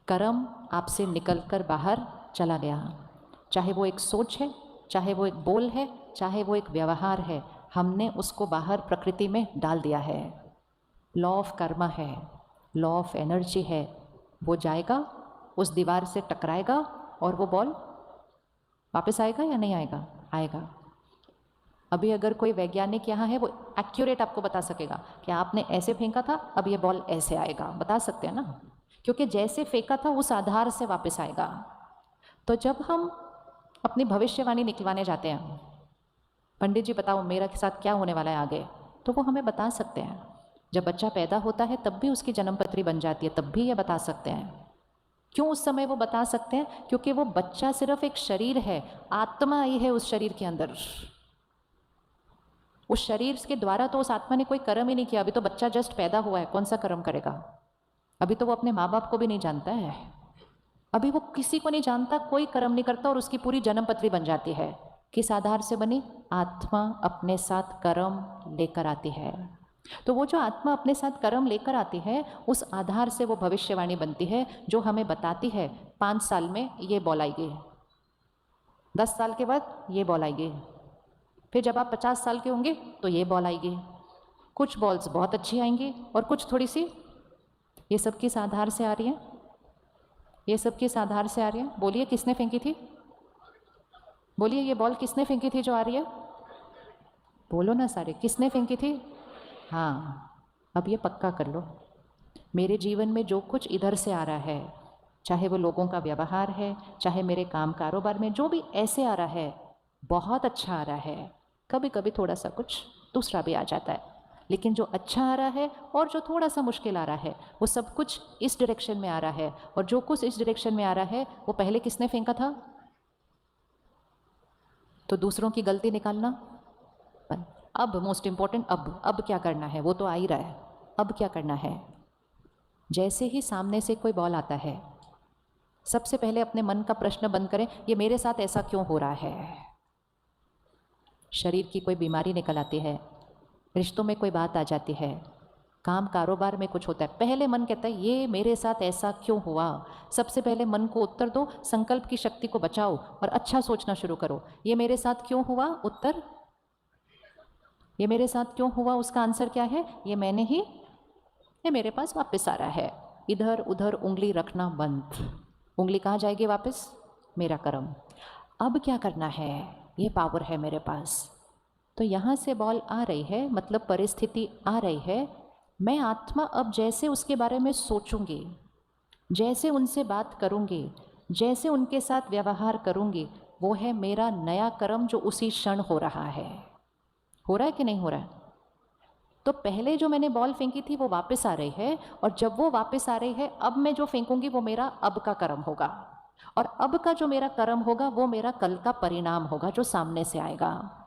कर्म आपसे निकलकर बाहर चला गया। चाहे वो एक सोच है, चाहे वो एक बोल है, चाहे वो एक व्यवहार है, हमने उसको बाहर प्रकृति में डाल दिया है। लॉ ऑफ कर्मा है, लॉ ऑफ एनर्जी है। वो जाएगा, उस दीवार से टकराएगा, और वो बॉल वापस आएगा या नहीं आएगा? आएगा। अभी अगर कोई वैज्ञानिक यहाँ है, वो एक्यूरेट आपको बता सकेगा कि आपने ऐसे फेंका था, अब ये बॉल ऐसे आएगा। बता सकते हैं ना, क्योंकि जैसे फेंका था उस आधार से वापस आएगा। तो जब हम अपनी भविष्यवाणी निकलवाने जाते हैं, पंडित जी बताओ मेरा के साथ क्या होने वाला है आगे, तो वो हमें बता सकते हैं। जब बच्चा पैदा होता है तब भी उसकी जन्मपत्री बन जाती है, तब भी ये बता सकते हैं। क्यों उस समय वो बता सकते हैं? क्योंकि वो बच्चा सिर्फ एक शरीर है, आत्मा आई है उस शरीर के अंदर। उस शरीर के द्वारा तो उस आत्मा ने कोई कर्म ही नहीं किया। अभी तो बच्चा जस्ट पैदा हुआ है, कौन सा कर्म करेगा? अभी तो वो अपने माँ बाप को भी नहीं जानता है, अभी वो किसी को नहीं जानता, कोई कर्म नहीं करता, और उसकी पूरी जन्मपत्री बन जाती है। किस आधार से बनी? आत्मा अपने साथ कर्म लेकर आती है। तो वो जो आत्मा अपने साथ कर्म लेकर आती है, उस आधार से वो भविष्यवाणी बनती है, जो हमें बताती है 5 साल में ये बॉल आएगी, 10 साल के बाद ये बॉल आएगी, फिर जब आप 50 साल के होंगे तो ये बॉल आएगी। कुछ बॉल्स बहुत अच्छी आएंगी और कुछ थोड़ी सी। ये सब किस आधार से आ रही है? ये सब किस आधार से आ रही है? बोलिए, किसने फेंकी थी? बोलिए, ये बॉल किसने फेंकी थी जो आ रही है? बोलो ना सारे, किसने फेंकी थी? हाँ, अब ये पक्का कर लो, मेरे जीवन में जो कुछ इधर से आ रहा है, चाहे वो लोगों का व्यवहार है, चाहे मेरे काम कारोबार में जो भी ऐसे आ रहा है, बहुत अच्छा आ रहा है। कभी कभी थोड़ा सा कुछ दूसरा भी आ जाता है, लेकिन जो अच्छा आ रहा है और जो थोड़ा सा मुश्किल आ रहा है, वो सब कुछ इस डायरेक्शन में आ रहा है। और जो कुछ इस डायरेक्शन में आ रहा है वो पहले किसने फेंका था? तो दूसरों की गलती निकालना। अब मोस्ट इम्पॉर्टेंट, अब क्या करना है? वो तो आ ही रहा है, अब क्या करना है? जैसे ही सामने से कोई बॉल आता है, सबसे पहले अपने मन का प्रश्न बंद करें, ये मेरे साथ ऐसा क्यों हो रहा है? शरीर की कोई बीमारी निकल आती है, रिश्तों में कोई बात आ जाती है, काम कारोबार में कुछ होता है, पहले मन कहता है ये मेरे साथ ऐसा क्यों हुआ। सबसे पहले मन को उत्तर दो, संकल्प की शक्ति को बचाओ और अच्छा सोचना शुरू करो। ये मेरे साथ क्यों हुआ, उत्तर ये मेरे साथ क्यों हुआ, उसका आंसर क्या है, ये मैंने ही, ये मेरे पास वापस आ रहा है। इधर उधर उंगली रखना बंद। उंगली कहाँ जाएगी वापस, मेरा कर्म। अब क्या करना है, ये पावर है मेरे पास। तो यहाँ से बॉल आ रही है, मतलब परिस्थिति आ रही है, मैं आत्मा अब जैसे उसके बारे में सोचूंगी, जैसे उनसे बात करूंगी, जैसे उनके साथ व्यवहार करूंगी, वो है मेरा नया कर्म जो उसी क्षण हो रहा है। हो रहा है कि नहीं हो रहा है। तो पहले जो मैंने बॉल फेंकी थी वो वापस आ रही है, और जब वो वापस आ रही है, अब मैं जो फेंकूंगी वो मेरा अब का कर्म होगा, और अब का जो मेरा कर्म होगा वो मेरा कल का परिणाम होगा जो सामने से आएगा।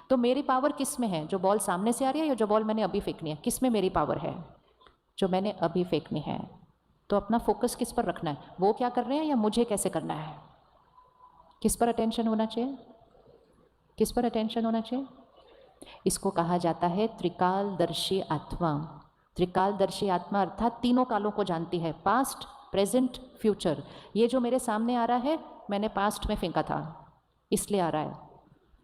तो मेरी पावर किस में है, जो बॉल सामने से आ रही है या जो बॉल मैंने अभी फेंकनी है, किस में मेरी पावर है, जो मैंने अभी फेंकनी है। तो अपना फोकस किस पर रखना है, वो क्या कर रहे हैं या मुझे कैसे करना है, किस पर अटेंशन होना चाहिए, किस पर अटेंशन होना चाहिए। इसको कहा जाता है त्रिकालदर्शी आत्मा। त्रिकालदर्शी आत्मा अर्थात तीनों कालों को जानती है, पास्ट, प्रेजेंट, फ्यूचर। ये जो मेरे सामने आ रहा है, मैंने पास्ट में फेंका था इसलिए आ रहा है।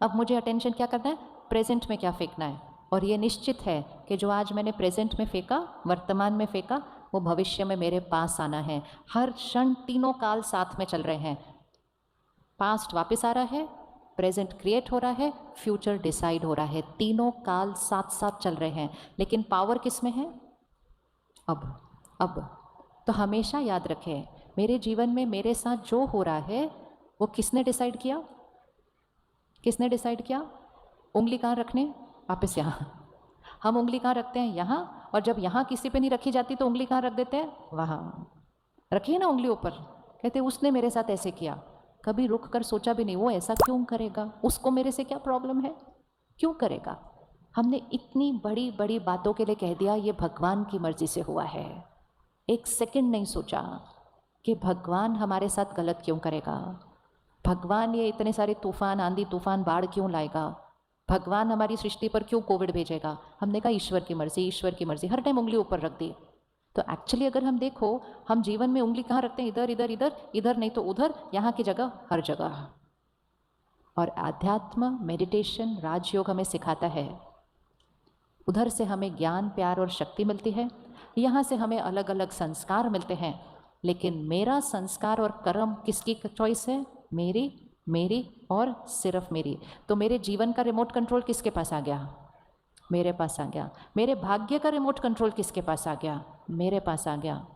अब मुझे अटेंशन क्या करना है, प्रेजेंट में क्या फेंकना है। और ये निश्चित है कि जो आज मैंने प्रेजेंट में फेंका, वर्तमान में फेंका, वो भविष्य में मेरे पास आना है। हर क्षण तीनों काल साथ में चल रहे हैं। पास्ट वापस आ रहा है, प्रेजेंट क्रिएट हो रहा है, फ्यूचर डिसाइड हो रहा है। तीनों काल साथ साथ चल रहे हैं, लेकिन पावर किस में है, अब। तो हमेशा याद रखें, मेरे जीवन में मेरे साथ जो हो रहा है वो किसने डिसाइड किया, किसने डिसाइड किया। उंगली कहाँ रखने, वापस यहाँ। हम उंगली कहाँ रखते हैं, यहाँ, और जब यहाँ किसी पे नहीं रखी जाती तो उंगली कहाँ रख देते हैं, वहाँ। रखिए ना उंगली ऊपर, कहते उसने मेरे साथ ऐसे किया। कभी रुक कर सोचा भी नहीं वो ऐसा क्यों करेगा, उसको मेरे से क्या प्रॉब्लम है, क्यों करेगा। हमने इतनी बड़ी बड़ी बातों के लिए कह दिया ये भगवान की मर्जी से हुआ है। एक सेकंड नहीं सोचा कि भगवान हमारे साथ गलत क्यों करेगा, भगवान ये इतने सारे तूफान, आंधी तूफान, बाढ़ क्यों लाएगा, भगवान हमारी सृष्टि पर क्यों कोविड भेजेगा। हमने कहा ईश्वर की मर्जी, ईश्वर की मर्जी, हर टाइम उंगली ऊपर रख दी। तो एक्चुअली अगर हम देखो, हम जीवन में उंगली कहाँ रखते हैं, इधर इधर इधर, इधर नहीं तो उधर, यहाँ की जगह हर जगह। और आध्यात्म, मेडिटेशन, राजयोग हमें सिखाता है, उधर से हमें ज्ञान, प्यार और शक्ति मिलती है, यहाँ से हमें अलग अलग संस्कार मिलते हैं। लेकिन मेरा संस्कार और कर्म किसकी चॉइस है, मेरी, मेरी और सिर्फ मेरी। तो मेरे जीवन का रिमोट कंट्रोल किसके पास आ गया, मेरे पास आ गया। मेरे भाग्य का रिमोट कंट्रोल किसके पास आ गया, मेरे पास आ गया।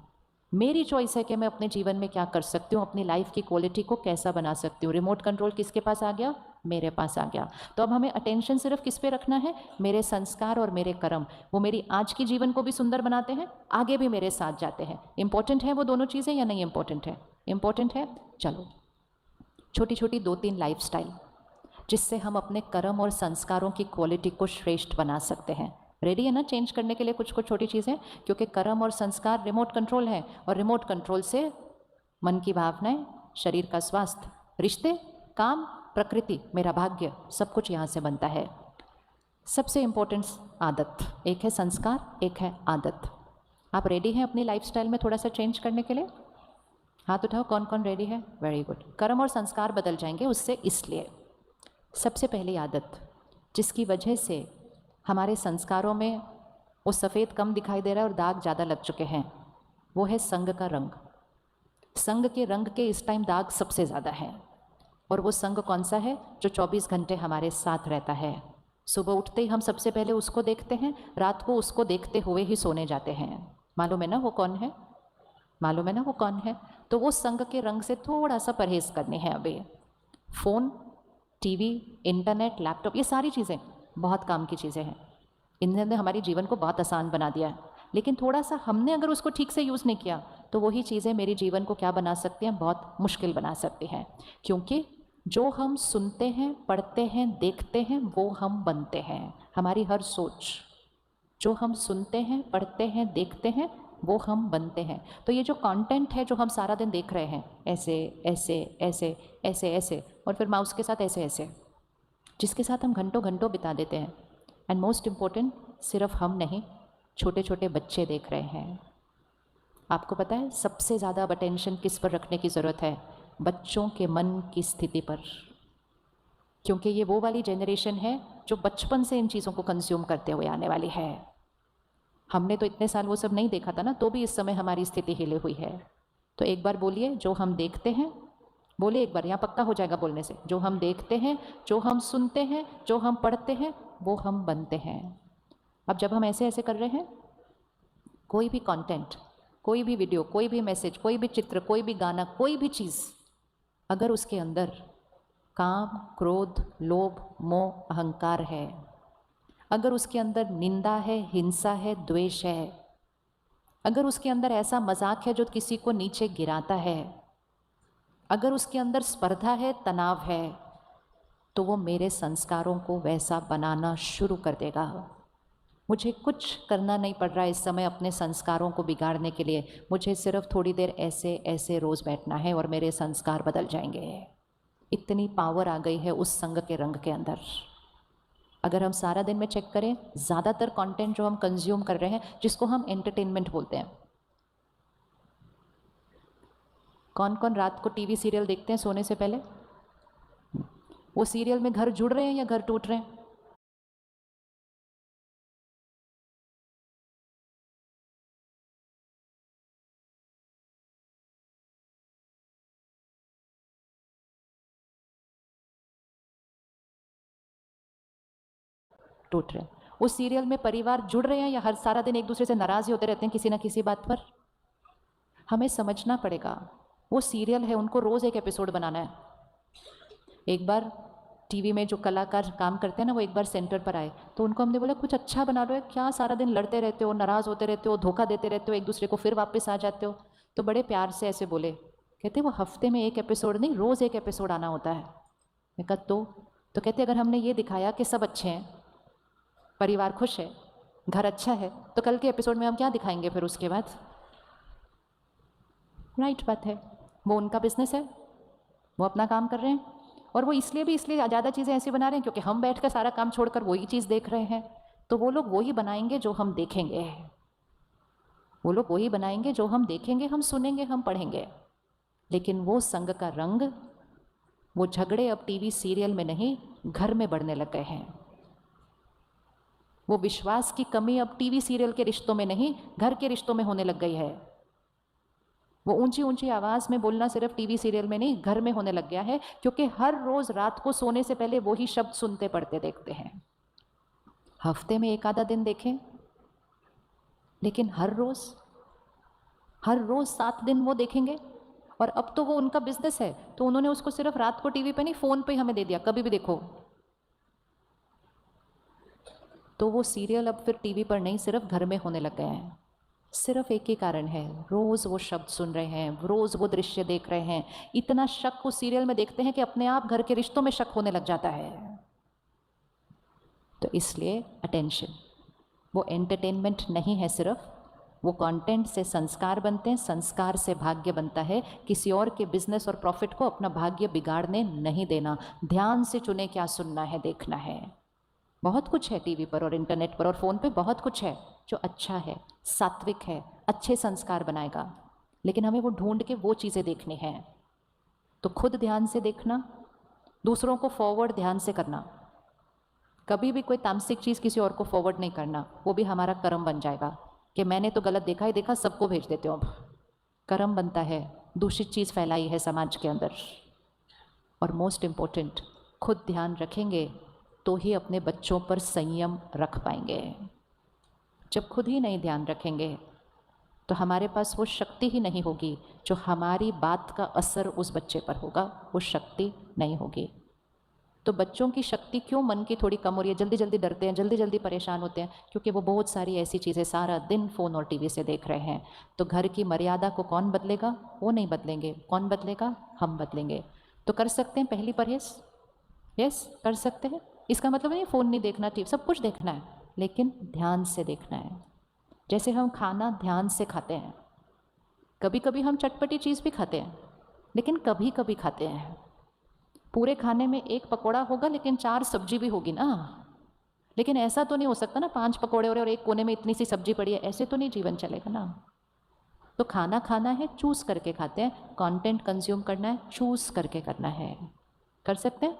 मेरी चॉइस है कि मैं अपने जीवन में क्या कर सकती हूँ, अपनी लाइफ की क्वालिटी को कैसा बना सकती हूँ। रिमोट कंट्रोल किसके पास आ गया, मेरे पास आ गया। तो अब हमें अटेंशन सिर्फ किस पे रखना है, मेरे संस्कार और मेरे कर्म। वो मेरी आज की जीवन को भी सुंदर बनाते हैं, आगे भी मेरे साथ जाते हैं। इंपॉर्टेंट है वो दोनों चीज़ें या नहीं इंपॉर्टेंट है, इंपॉर्टेंट है। चलो छोटी छोटी 2-3 लाइफस्टाइल जिससे हम अपने कर्म और संस्कारों की क्वालिटी को श्रेष्ठ बना सकते हैं। रेडी है ना चेंज करने के लिए कुछ कुछ छोटी चीज़ें, क्योंकि कर्म और संस्कार रिमोट कंट्रोल है, और रिमोट कंट्रोल से मन की भावनाएं, शरीर का स्वास्थ्य, रिश्ते, काम, प्रकृति, मेरा भाग्य, सब कुछ यहाँ से बनता है। सबसे इम्पोर्टेंट आदत, एक है संस्कार, एक है आदत। आप रेडी हैं अपनी लाइफस्टाइल में थोड़ा सा चेंज करने के लिए, हाथ उठाओ, कौन कौन रेडी है, वेरी गुड। कर्म और संस्कार बदल जाएंगे उससे, इसलिए सबसे पहली आदत जिसकी वजह से हमारे संस्कारों में वो सफ़ेद कम दिखाई दे रहा है और दाग ज़्यादा लग चुके हैं, वो है संग का रंग। संग के रंग के इस टाइम दाग सबसे ज़्यादा है। और वो संग कौन सा है, जो 24 घंटे हमारे साथ रहता है। सुबह उठते ही हम सबसे पहले उसको देखते हैं, रात को उसको देखते हुए ही सोने जाते हैं। मालूम है ना वो कौन है, मालूम है ना वो कौन है। तो वो संग के रंग से थोड़ा सा परहेज़ करनी है अभी। फ़ोन, टीवी, इंटरनेट, लैपटॉप, ये सारी चीज़ें बहुत काम की चीज़ें हैं, इन्होंने हमारे जीवन को बहुत आसान बना दिया है। लेकिन थोड़ा सा हमने अगर उसको ठीक से यूज़ नहीं किया तो वही चीज़ें मेरे जीवन को क्या बना सकती हैं, बहुत मुश्किल बना सकती हैं। क्योंकि जो हम सुनते हैं, पढ़ते हैं, देखते हैं, वो हम बनते हैं। हमारी हर सोच, जो हम सुनते हैं, पढ़ते हैं, देखते हैं, वो हम बनते हैं। तो ये जो कंटेंट है जो हम सारा दिन देख रहे हैं, ऐसे ऐसे ऐसे ऐसे ऐसे, और फिर माउस के साथ ऐसे ऐसे, जिसके साथ हम घंटों घंटों बिता देते हैं। एंड मोस्ट इम्पोर्टेंट, सिर्फ हम नहीं, छोटे छोटे बच्चे देख रहे हैं। आपको पता है सबसे ज़्यादा अब अटेंशन किस पर रखने की ज़रूरत है? बच्चों के मन की स्थिति पर, क्योंकि ये वो वाली जनरेशन है जो बचपन से इन चीज़ों को कंज्यूम करते हुए आने वाली है। हमने तो इतने साल वो सब नहीं देखा था ना, तो भी इस समय हमारी स्थिति हिले हुई है। तो एक बार बोलिए, जो हम देखते हैं, बोलिए एक बार, यहाँ पक्का हो जाएगा बोलने से, जो हम देखते हैं, जो हम सुनते हैं, जो हम पढ़ते हैं, वो हम बनते हैं। अब जब हम ऐसे ऐसे कर रहे हैं, कोई भी कंटेंट, कोई भी वीडियो, कोई भी मैसेज, कोई भी चित्र, कोई भी गाना, कोई भी चीज़, अगर उसके अंदर काम, क्रोध, लोभ, मोह, अहंकार है, अगर उसके अंदर निंदा है, हिंसा है, द्वेष है, अगर उसके अंदर ऐसा मजाक है जो किसी को नीचे गिराता है, अगर उसके अंदर स्पर्धा है, तनाव है, तो वो मेरे संस्कारों को वैसा बनाना शुरू कर देगा। मुझे कुछ करना नहीं पड़ रहा है इस समय अपने संस्कारों को बिगाड़ने के लिए। मुझे सिर्फ थोड़ी देर ऐसे ऐसे रोज़ बैठना है और मेरे संस्कार बदल जाएंगे। इतनी पावर आ गई है उस संग के रंग के अंदर। अगर हम सारा दिन में चेक करें, ज़्यादातर कंटेंट जो हम कंज्यूम कर रहे हैं, जिसको हम एंटरटेनमेंट बोलते हैं, कौन कौन रात को टीवी सीरियल देखते हैं सोने से पहले? वो सीरियल में घर जुड़ रहे हैं या घर टूट रहे हैं? टूट रहे हैं। उस सीरियल में परिवार जुड़ रहे हैं या हर सारा दिन एक दूसरे से नाराज ही होते रहते हैं किसी ना किसी बात पर? हमें समझना पड़ेगा, वो सीरियल है, उनको रोज़ एक एपिसोड बनाना है। एक बार टीवी में जो कलाकार काम करते हैं ना, वो एक बार सेंटर पर आए, तो उनको हमने बोला कुछ अच्छा बना लो, क्या सारा दिन लड़ते रहते हो, नाराज़ होते रहते हो, धोखा देते रहते हो एक दूसरे को, फिर वापस आ जाते हो। तो बड़े प्यार से ऐसे बोले, कहते वो हफ्ते में एक एपिसोड नहीं, रोज़ एक एपिसोड आना होता है। मैं कहा तो कहते अगर हमने ये दिखाया कि सब अच्छे हैं, परिवार खुश है, घर अच्छा है, तो कल के एपिसोड में हम क्या दिखाएंगे फिर उसके बाद? राइट बात है, वो उनका बिजनेस है, वो अपना काम कर रहे हैं, और वो इसलिए ज़्यादा चीज़ें ऐसी बना रहे हैं क्योंकि हम बैठ कर सारा काम छोड़कर वही चीज़ देख रहे हैं। तो वो लोग वही बनाएंगे जो हम देखेंगे, वो लोग वही बनाएंगे जो हम देखेंगे, हम सुनेंगे, हम पढ़ेंगे। लेकिन वो संग का रंग, वो झगड़े अब टीवी सीरियल में नहीं, घर में बढ़ने लग गए हैं। वो विश्वास की कमी अब टीवी सीरियल के रिश्तों में नहीं, घर के रिश्तों में होने लग गई है। वो ऊंची ऊंची आवाज़ में बोलना सिर्फ टीवी सीरियल में नहीं, घर में होने लग गया है, क्योंकि हर रोज़ रात को सोने से पहले वही शब्द सुनते पढ़ते देखते हैं। हफ्ते में एक आधा दिन देखें, लेकिन हर रोज़ 7 दिन वो देखेंगे। और अब तो वो उनका बिजनेस है, तो उन्होंने उसको सिर्फ रात को टीवी पे नहीं, फ़ोन पे हमें दे दिया, कभी भी देखो। तो वो सीरियल अब फिर टीवी पर नहीं, सिर्फ घर में होने लग गए हैं। सिर्फ एक ही कारण है, रोज़ वो शब्द सुन रहे हैं, रोज़ वो दृश्य देख रहे हैं, इतना शक उस सीरियल में देखते हैं कि अपने आप घर के रिश्तों में शक होने लग जाता है। तो इसलिए अटेंशन, वो एंटरटेनमेंट नहीं है सिर्फ, वो कंटेंट से संस्कार बनते हैं, संस्कार से भाग्य बनता है। किसी और के बिजनेस और प्रॉफिट को अपना भाग्य बिगाड़ने नहीं देना। ध्यान से चुने क्या सुनना है, देखना है। बहुत कुछ है टीवी पर और इंटरनेट पर और फ़ोन पे, बहुत कुछ है जो अच्छा है, सात्विक है, अच्छे संस्कार बनाएगा, लेकिन हमें वो ढूंढ के वो चीज़ें देखनी हैं। तो खुद ध्यान से देखना, दूसरों को फॉरवर्ड ध्यान से करना। कभी भी कोई तामसिक चीज़ किसी और को फॉरवर्ड नहीं करना, वो भी हमारा कर्म बन जाएगा कि मैंने तो गलत देखा ही देखा, सबको भेज देते हो। अब कर्म बनता है, दूषित चीज़ फैलाई है समाज के अंदर। और मोस्ट इम्पोर्टेंट, खुद ध्यान रखेंगे तो ही अपने बच्चों पर संयम रख पाएंगे। जब खुद ही नहीं ध्यान रखेंगे तो हमारे पास वो शक्ति ही नहीं होगी, जो हमारी बात का असर उस बच्चे पर होगा, वो शक्ति नहीं होगी। तो बच्चों की शक्ति क्यों मन की थोड़ी कम हो रही है, जल्दी जल्दी डरते हैं, जल्दी जल्दी परेशान होते हैं, क्योंकि वो बहुत सारी ऐसी चीज़ें सारा दिन फ़ोन और टीवी से देख रहे हैं। तो घर की मर्यादा को कौन बदलेगा? वो नहीं बदलेंगे। कौन बदलेगा? हम बदलेंगे। तो कर सकते हैं पहली परहेज़, यस कर सकते हैं। इसका मतलब नहीं फ़ोन नहीं देखना, टीवी सब कुछ देखना है, लेकिन ध्यान से देखना है। जैसे हम खाना ध्यान से खाते हैं, कभी कभी हम चटपटी चीज़ भी खाते हैं, लेकिन कभी कभी खाते हैं। पूरे खाने में एक पकौड़ा होगा लेकिन 4 सब्जी भी होगी ना, लेकिन ऐसा तो नहीं हो सकता ना 5 पकौड़े और एक कोने में इतनी सी सब्जी पड़ी है, ऐसे तो नहीं जीवन चलेगा ना। तो खाना खाना है, चूज करके खाते हैं। कंटेंट कंज्यूम करना है, चूज करके करना है। कर सकते हैं?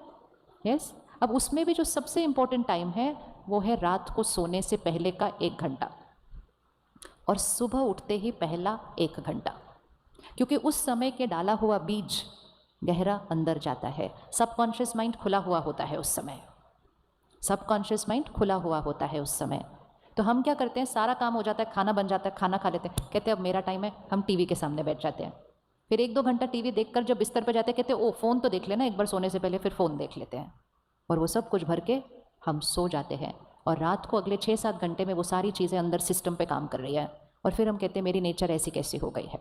यस। अब उसमें भी जो सबसे इंपॉर्टेंट टाइम है वो है रात को सोने से पहले का 1 घंटा और सुबह उठते ही पहला 1 घंटा, क्योंकि उस समय के डाला हुआ बीज गहरा अंदर जाता है। सबकॉन्शियस माइंड खुला हुआ होता है उस समय, सबकॉन्शियस माइंड खुला हुआ होता है उस समय। तो हम क्या करते हैं, सारा काम हो जाता है, खाना बन जाता है, खाना खा लेते हैं, कहते हैं अब मेरा टाइम है, हम टीवी के सामने बैठ जाते हैं। फिर 1-2 घंटा टीवी देखकर जब बिस्तर पर जाते हैं, कहते हैं ओ फ़ोन तो देख लेना एक बार सोने से पहले, फिर फ़ोन देख लेते हैं, और वो सब कुछ भर के हम सो जाते हैं। और रात को अगले 6-7 घंटे में वो सारी चीज़ें अंदर सिस्टम पे काम कर रही है, और फिर हम कहते हैं मेरी नेचर ऐसी कैसी हो गई है।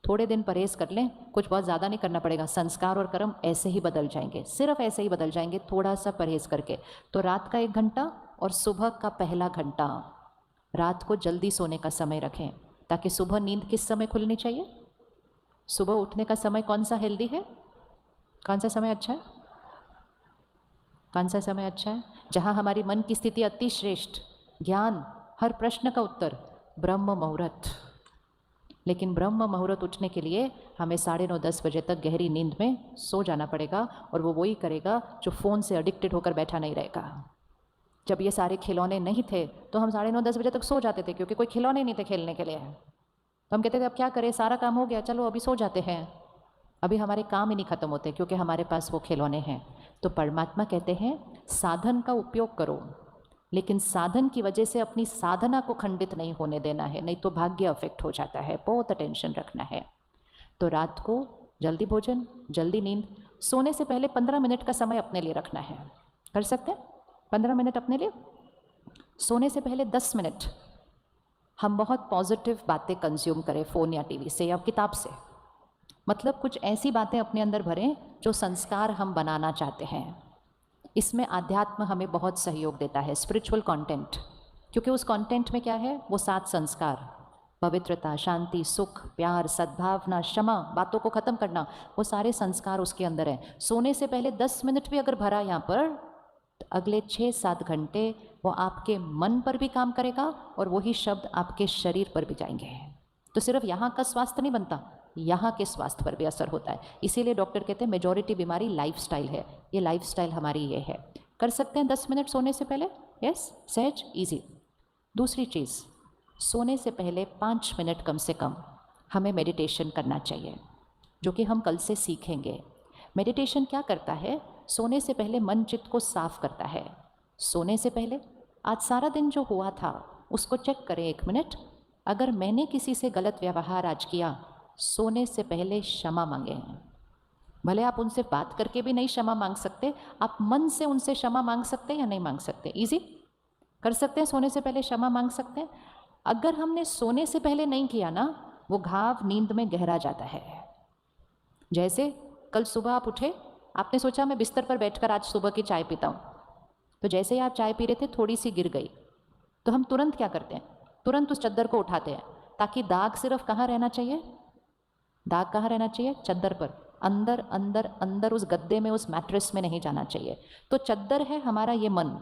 थोड़े दिन परहेज कर लें, कुछ बहुत ज़्यादा नहीं करना पड़ेगा, संस्कार और कर्म ऐसे ही बदल जाएंगे, सिर्फ ऐसे ही बदल जाएंगे, थोड़ा सा परहेज करके। तो रात का 1 घंटा और सुबह का पहला घंटा, रात को जल्दी सोने का समय रखें, ताकि सुबह नींद किस समय खुलनी चाहिए? सुबह उठने का समय कौन सा हेल्दी है? कौन सा समय अच्छा है? कौन सा समय अच्छा है? जहाँ हमारी मन की स्थिति अति श्रेष्ठ, ज्ञान, हर प्रश्न का उत्तर, ब्रह्म मुहूर्त। लेकिन ब्रह्म मुहूर्त उठने के लिए हमें 9:30-10 बजे तक गहरी नींद में सो जाना पड़ेगा, और वो वही करेगा जो फ़ोन से एडिक्टेड होकर बैठा नहीं रहेगा। जब ये सारे खिलौने नहीं थे तो हम 9:30-10 बजे तक सो जाते थे, क्योंकि कोई खिलौने नहीं थे खेलने के लिए। तो हम कहते थे अब क्या करें, सारा काम हो गया, चलो अभी सो जाते हैं। अभी हमारे काम ही नहीं खत्म होते, क्योंकि हमारे पास वो खिलौने हैं। तो परमात्मा कहते हैं साधन का उपयोग करो, लेकिन साधन की वजह से अपनी साधना को खंडित नहीं होने देना है, नहीं तो भाग्य अफेक्ट हो जाता है। बहुत अटेंशन रखना है। तो रात को जल्दी भोजन, जल्दी नींद, सोने से पहले 15 मिनट का समय अपने लिए रखना है। कर सकते हैं 15 मिनट अपने लिए? सोने से पहले 10 मिनट हम बहुत पॉजिटिव बातें कंज्यूम करें, फ़ोन या टीवी से या किताब से। मतलब कुछ ऐसी बातें अपने अंदर भरें जो संस्कार हम बनाना चाहते हैं। इसमें आध्यात्म हमें बहुत सहयोग देता है, स्पिरिचुअल कंटेंट, क्योंकि उस कंटेंट में क्या है, वो 7 संस्कार, पवित्रता, शांति, सुख, प्यार, सद्भावना, क्षमा, बातों को ख़त्म करना, वो सारे संस्कार उसके अंदर हैं। सोने से पहले 10 मिनट भी अगर भरा यहाँ पर, तो अगले 6-7 घंटे वो आपके मन पर भी काम करेगा और वही शब्द आपके शरीर पर भी जाएंगे। तो सिर्फ यहाँ का स्वास्थ्य नहीं बनता, यहाँ के स्वास्थ्य पर भी असर होता है। इसीलिए डॉक्टर कहते हैं मेजॉरिटी बीमारी लाइफस्टाइल है। ये लाइफस्टाइल हमारी ये है। कर सकते हैं 10 मिनट सोने से पहले? यस, सहज, इजी। दूसरी चीज़, सोने से पहले 5 मिनट कम से कम हमें मेडिटेशन करना चाहिए, जो कि हम कल से सीखेंगे। मेडिटेशन क्या करता है? सोने से पहले मन चित्त को साफ करता है। सोने से पहले आज सारा दिन जो हुआ था उसको चेक करें 1 मिनट। अगर मैंने किसी से गलत व्यवहार आज किया, सोने से पहले क्षमा मांगे। भले आप उनसे बात करके भी नहीं क्षमा मांग सकते, आप मन से उनसे क्षमा मांग सकते हैं या नहीं मांग सकते? इजी। कर सकते हैं, सोने से पहले क्षमा मांग सकते हैं। अगर हमने सोने से पहले नहीं किया ना, वो घाव नींद में गहरा जाता है। जैसे कल सुबह आप उठे, आपने सोचा मैं बिस्तर पर बैठकर आज सुबह की चाय पीता हूँ, तो जैसे ही आप चाय पी रहे थे थोड़ी सी गिर गई, तो हम तुरंत क्या करते हैं? तुरंत उस चद्दर को उठाते हैं, ताकि दाग सिर्फ कहाँ रहना चाहिए? दाग कहाँ रहना चाहिए? चद्दर पर, अंदर अंदर अंदर उस गद्दे में, उस मैट्रेस में नहीं जाना चाहिए। तो चद्दर है हमारा ये मन,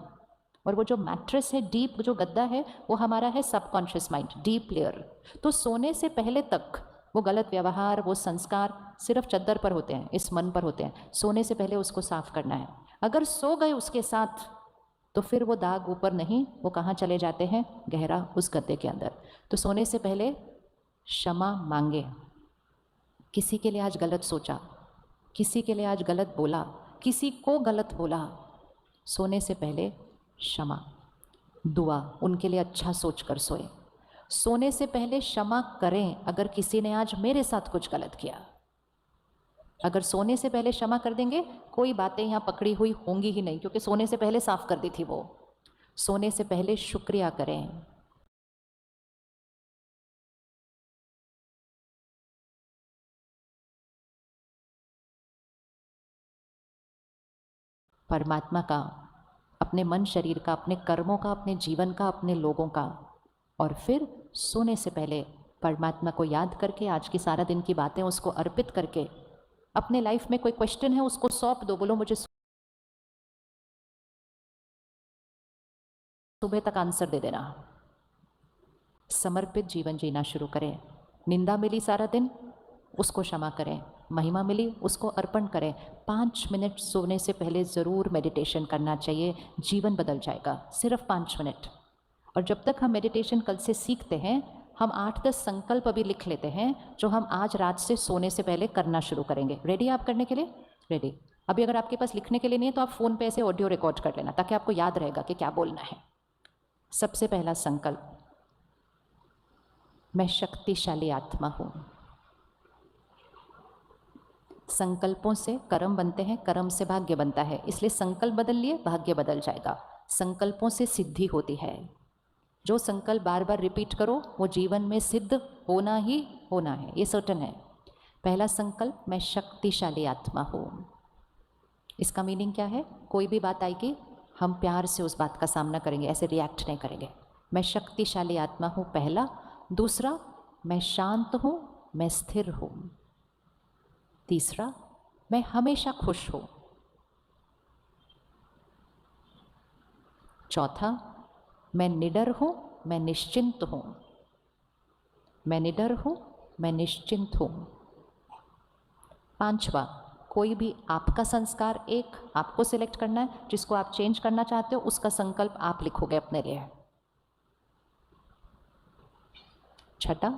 और वो जो मैट्रेस है, डीप जो गद्दा है, वो हमारा है सबकॉन्शियस माइंड, डीप लेयर। तो सोने से पहले तक वो गलत व्यवहार, वो संस्कार सिर्फ चद्दर पर होते हैं, इस मन पर होते हैं। सोने से पहले उसको साफ करना है। अगर सो गए उसके साथ, तो फिर वो दाग ऊपर नहीं, वो कहाँ चले जाते हैं? गहरा उस गद्दे के अंदर। तो सोने से पहले क्षमा मांगे। किसी के लिए आज गलत सोचा, किसी के लिए आज गलत बोला, किसी को गलत बोला, सोने से पहले क्षमा, दुआ, उनके लिए अच्छा सोच कर सोए। सोने से पहले क्षमा करें अगर किसी ने आज मेरे साथ कुछ गलत किया। अगर सोने से पहले क्षमा कर देंगे, कोई बातें यहाँ पकड़ी हुई होंगी ही नहीं, क्योंकि सोने से पहले साफ कर दी थी वो। सोने से पहले शुक्रिया करें। परमात्मा का, अपने मन शरीर का, अपने कर्मों का, अपने जीवन का, अपने लोगों का। और फिर सोने से पहले परमात्मा को याद करके, आज की सारा दिन की बातें उसको अर्पित करके, अपने लाइफ में कोई क्वेश्चन है उसको सौंप दो, बोलो मुझे सुबह तक आंसर दे देना। समर्पित जीवन जीना शुरू करें। निंदा मिली सारा दिन, उसको क्षमा करें। महिमा मिली, उसको अर्पण करें। 5 मिनट सोने से पहले ज़रूर मेडिटेशन करना चाहिए, जीवन बदल जाएगा। सिर्फ 5 मिनट। और जब तक हम मेडिटेशन कल से सीखते हैं, हम 8-10 संकल्प अभी लिख लेते हैं जो हम आज रात से सोने से पहले करना शुरू करेंगे। रेडी आप करने के लिए? रेडी। अभी अगर आपके पास लिखने के लिए नहीं है तो आप फ़ोन पे ऐसे ऑडियो रिकॉर्ड कर लेना, ताकि आपको याद रहेगा कि क्या बोलना है। सबसे पहला संकल्प, मैं शक्तिशाली आत्मा हूँ। संकल्पों से कर्म बनते हैं, कर्म से भाग्य बनता है, इसलिए संकल्प बदल लिए भाग्य बदल जाएगा। संकल्पों से सिद्धि होती है। जो संकल्प बार बार रिपीट करो वो जीवन में सिद्ध होना ही होना है, ये सर्टन है। पहला संकल्प, मैं शक्तिशाली आत्मा हूँ। इसका मीनिंग क्या है? कोई भी बात आएगी हम प्यार से उस बात का सामना करेंगे, ऐसे रिएक्ट नहीं करेंगे। मैं शक्तिशाली आत्मा हूँ, पहला। दूसरा, मैं शांत हूँ, मैं स्थिर हूँ। तीसरा, मैं हमेशा खुश हूँ। चौथा, मैं निडर हूँ, मैं निश्चिंत हूँ। मैं निडर हूँ, मैं निश्चिंत हूँ। पांचवा, कोई भी आपका संस्कार एक आपको सिलेक्ट करना है, जिसको आप चेंज करना चाहते हो उसका संकल्प आप लिखोगे अपने लिए। छठा,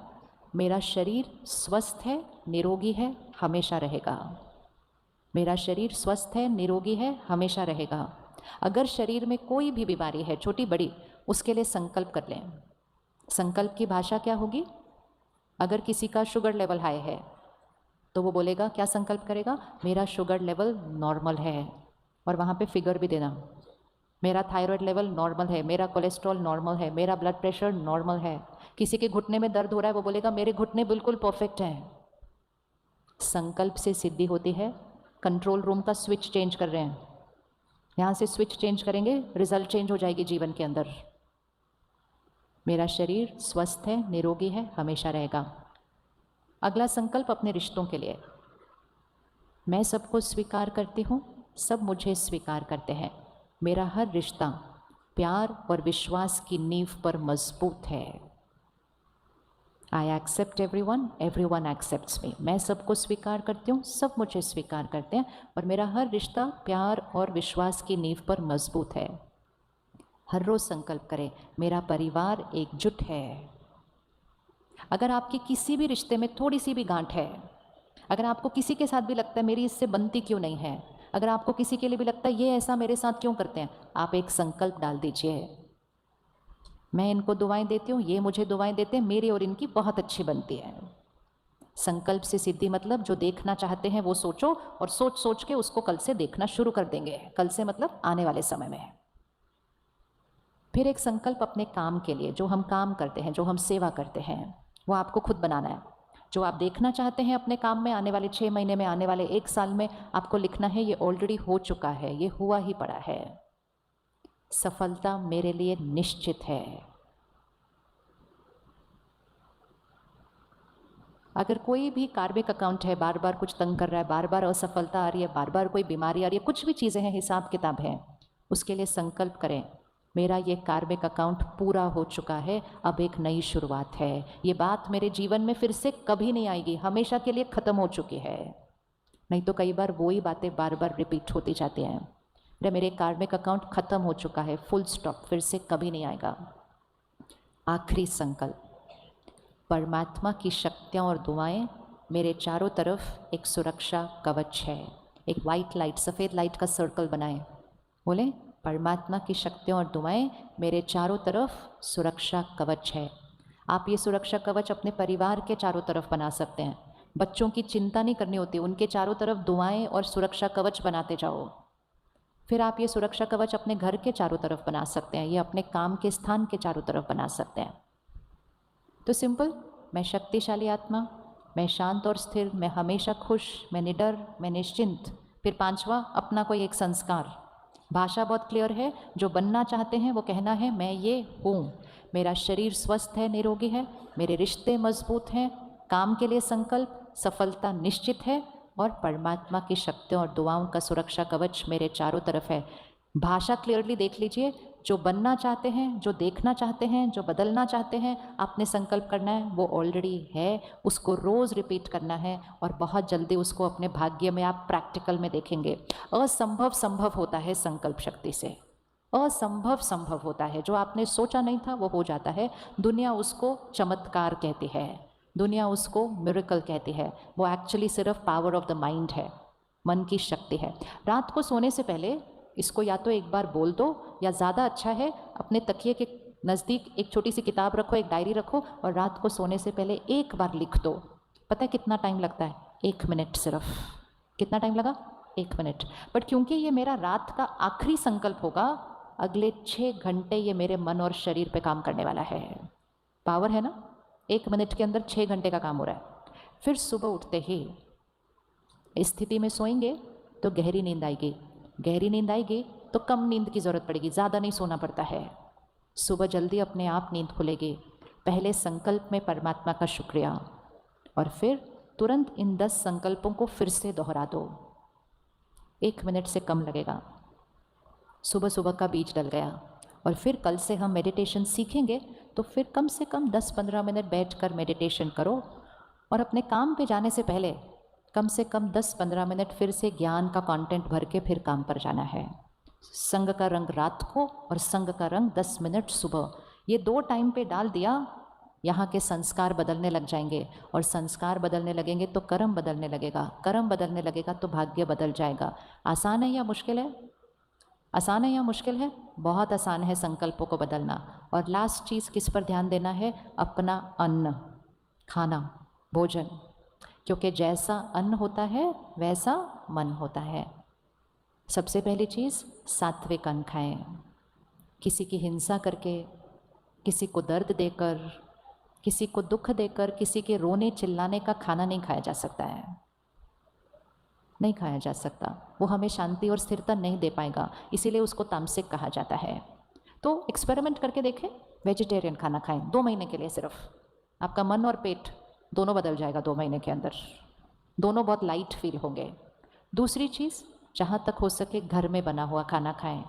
मेरा शरीर स्वस्थ है, निरोगी है, हमेशा रहेगा। मेरा शरीर स्वस्थ है, निरोगी है, हमेशा रहेगा। अगर शरीर में कोई भी बीमारी है, छोटी बड़ी, उसके लिए संकल्प कर लें। संकल्प की भाषा क्या होगी? अगर किसी का शुगर लेवल हाई है तो वो बोलेगा, क्या संकल्प करेगा? मेरा शुगर लेवल नॉर्मल है, और वहाँ पे फिगर भी देना। मेरा थायराइड लेवल नॉर्मल है, मेरा कोलेस्ट्रॉल नॉर्मल है, मेरा ब्लड प्रेशर नॉर्मल है। किसी के घुटने में दर्द हो रहा है, वो बोलेगा मेरे घुटने बिल्कुल परफेक्ट हैं। संकल्प से सिद्धि होती है। कंट्रोल रूम का स्विच चेंज कर रहे हैं, यहाँ से स्विच चेंज करेंगे, रिजल्ट चेंज हो जाएगी जीवन के अंदर। मेरा शरीर स्वस्थ है, निरोगी है, हमेशा रहेगा। अगला संकल्प अपने रिश्तों के लिए, मैं सबको स्वीकार करती हूँ, सब मुझे स्वीकार करते हैं। मेरा हर रिश्ता प्यार और विश्वास की नींव पर मजबूत है। I accept everyone, everyone accepts me. मैं सबको स्वीकार करती हूँ, सब मुझे स्वीकार करते हैं, और मेरा हर रिश्ता प्यार और विश्वास की नींव पर मजबूत है। हर रोज संकल्प करें, मेरा परिवार एकजुट है। अगर आपके किसी भी रिश्ते में थोड़ी सी भी गांठ है, अगर आपको किसी के साथ भी लगता है मेरी इससे बनती क्यों नहीं है, अगर आपको किसी के लिए भी लगता है ये ऐसा मेरे साथ क्यों करते हैं, आप एक संकल्प डाल दीजिए, मैं इनको दुआएं देती हूँ, ये मुझे दुआएं देते हैं, मेरी और इनकी बहुत अच्छी बनती है। संकल्प से सिद्धि मतलब जो देखना चाहते हैं वो सोचो, और सोच सोच के उसको कल से देखना शुरू कर देंगे। कल से मतलब आने वाले समय में। फिर एक संकल्प अपने काम के लिए, जो हम काम करते हैं, जो हम सेवा करते हैं, वो आपको खुद बनाना है। जो आप देखना चाहते हैं अपने काम में आने वाले 6 महीने में, आने वाले 1 साल में, आपको लिखना है ये ऑलरेडी हो चुका है, ये हुआ ही पड़ा है। सफलता मेरे लिए निश्चित है। अगर कोई भी कार्मिक अकाउंट है, बार बार कुछ तंग कर रहा है, बार बार असफलता आ रही है, बार बार कोई बीमारी आ रही है, कुछ भी चीज़ें हैं, हिसाब किताब है, उसके लिए संकल्प करें, मेरा ये कार्मिक अकाउंट पूरा हो चुका है, अब एक नई शुरुआत है। ये बात मेरे जीवन में फिर से कभी नहीं आएगी, हमेशा के लिए ख़त्म हो चुकी है। नहीं तो कई बार वही बातें बार बार रिपीट होती जाती हैं। अरे मेरे कार्मिक अकाउंट ख़त्म हो चुका है, फुल स्टॉप, फिर से कभी नहीं आएगा। आखिरी संकल्प, परमात्मा की शक्तियाँ और दुआएं मेरे चारों तरफ एक सुरक्षा कवच है। एक वाइट लाइट, सफ़ेद लाइट का सर्कल बनाएं, बोलें परमात्मा की शक्तियाँ और दुआएं मेरे चारों तरफ सुरक्षा कवच है। आप ये सुरक्षा कवच अपने परिवार के चारों तरफ बना सकते हैं। बच्चों की चिंता नहीं करनी होती, उनके चारों तरफ दुआएं और सुरक्षा कवच बनाते जाओ। फिर आप ये सुरक्षा कवच अपने घर के चारों तरफ बना सकते हैं, ये अपने काम के स्थान के चारों तरफ बना सकते हैं। तो सिंपल, मैं शक्तिशाली आत्मा, मैं शांत और स्थिर, मैं हमेशा खुश, मैं निडर, मैं निश्चिंत। फिर 5वां, अपना कोई एक संस्कार। भाषा बहुत क्लियर है, जो बनना चाहते हैं वो कहना है मैं ये हूँ। मेरा शरीर स्वस्थ है, निरोगी है, मेरे रिश्ते मजबूत हैं, काम के लिए संकल्प, सफलता निश्चित है, और परमात्मा की शक्तियों और दुआओं का सुरक्षा कवच मेरे चारों तरफ है। भाषा क्लियरली देख लीजिए, जो बनना चाहते हैं, जो देखना चाहते हैं, जो बदलना चाहते हैं, आपने संकल्प करना है, वो ऑलरेडी है, उसको रोज़ रिपीट करना है और बहुत जल्दी उसको अपने भाग्य में आप प्रैक्टिकल में देखेंगे। असंभव संभव होता है संकल्प शक्ति से, असंभव संभव होता है। जो आपने सोचा नहीं था वो हो जाता है। दुनिया उसको चमत्कार कहती है, दुनिया उसको मिरेकल कहती है, वो एक्चुअली सिर्फ पावर ऑफ द माइंड है, मन की शक्ति है। रात को सोने से पहले इसको या तो एक बार बोल दो, या ज़्यादा अच्छा है अपने तकिए के नज़दीक एक छोटी सी किताब रखो, एक डायरी रखो और रात को सोने से पहले एक बार लिख दो। पता है कितना टाइम लगता है? 1 मिनट सिर्फ। कितना टाइम लगा? 1 मिनट। बट क्योंकि ये मेरा रात का आखिरी संकल्प होगा, अगले 6 घंटे ये मेरे मन और शरीर पे काम करने वाला है। पावर है ना? 1 मिनट के अंदर 6 घंटे का काम हो रहा है। फिर सुबह उठते ही इस स्थिति में सोएंगे तो गहरी नींद आएगी, गहरी नींद आएगी तो कम नींद की ज़रूरत पड़ेगी, ज़्यादा नहीं सोना पड़ता है। सुबह जल्दी अपने आप नींद खुलेगी। पहले संकल्प में परमात्मा का शुक्रिया और फिर तुरंत इन 10 संकल्पों को फिर से दोहरा दो। 1 मिनट से कम लगेगा। सुबह सुबह का बीज डल गया। और फिर कल से हम मेडिटेशन सीखेंगे तो फिर कम से कम 10-15 मिनट बैठकर मेडिटेशन करो और अपने काम पे जाने से पहले कम से कम 10-15 मिनट फिर से ज्ञान का कंटेंट भर के फिर काम पर जाना है। संग का रंग रात को और संग का रंग 10 मिनट सुबह, ये 2 टाइम पे डाल दिया, यहाँ के संस्कार बदलने लग जाएंगे और संस्कार बदलने लगेंगे तो कर्म बदलने लगेगा, कर्म बदलने लगेगा तो भाग्य बदल जाएगा। आसान है या मुश्किल है? आसान है या मुश्किल है? बहुत आसान है संकल्पों को बदलना। और लास्ट चीज़ किस पर ध्यान देना है? अपना अन्न, खाना, भोजन, क्योंकि जैसा अन्न होता है वैसा मन होता है। सबसे पहली चीज़ सात्विक अन्न खाएं। किसी की हिंसा करके, किसी को दर्द देकर, किसी को दुख देकर, किसी के रोने चिल्लाने का खाना नहीं खाया जा सकता है, नहीं खाया जा सकता। वो हमें शांति और स्थिरता नहीं दे पाएगा, इसीलिए उसको तामसिक कहा जाता है। तो एक्सपेरिमेंट करके देखें, वेजिटेरियन खाना खाएं 2 महीने के लिए सिर्फ। आपका मन और पेट दोनों बदल जाएगा 2 महीने के अंदर, दोनों बहुत लाइट फील होंगे। दूसरी चीज़, जहाँ तक हो सके घर में बना हुआ खाना खाएं।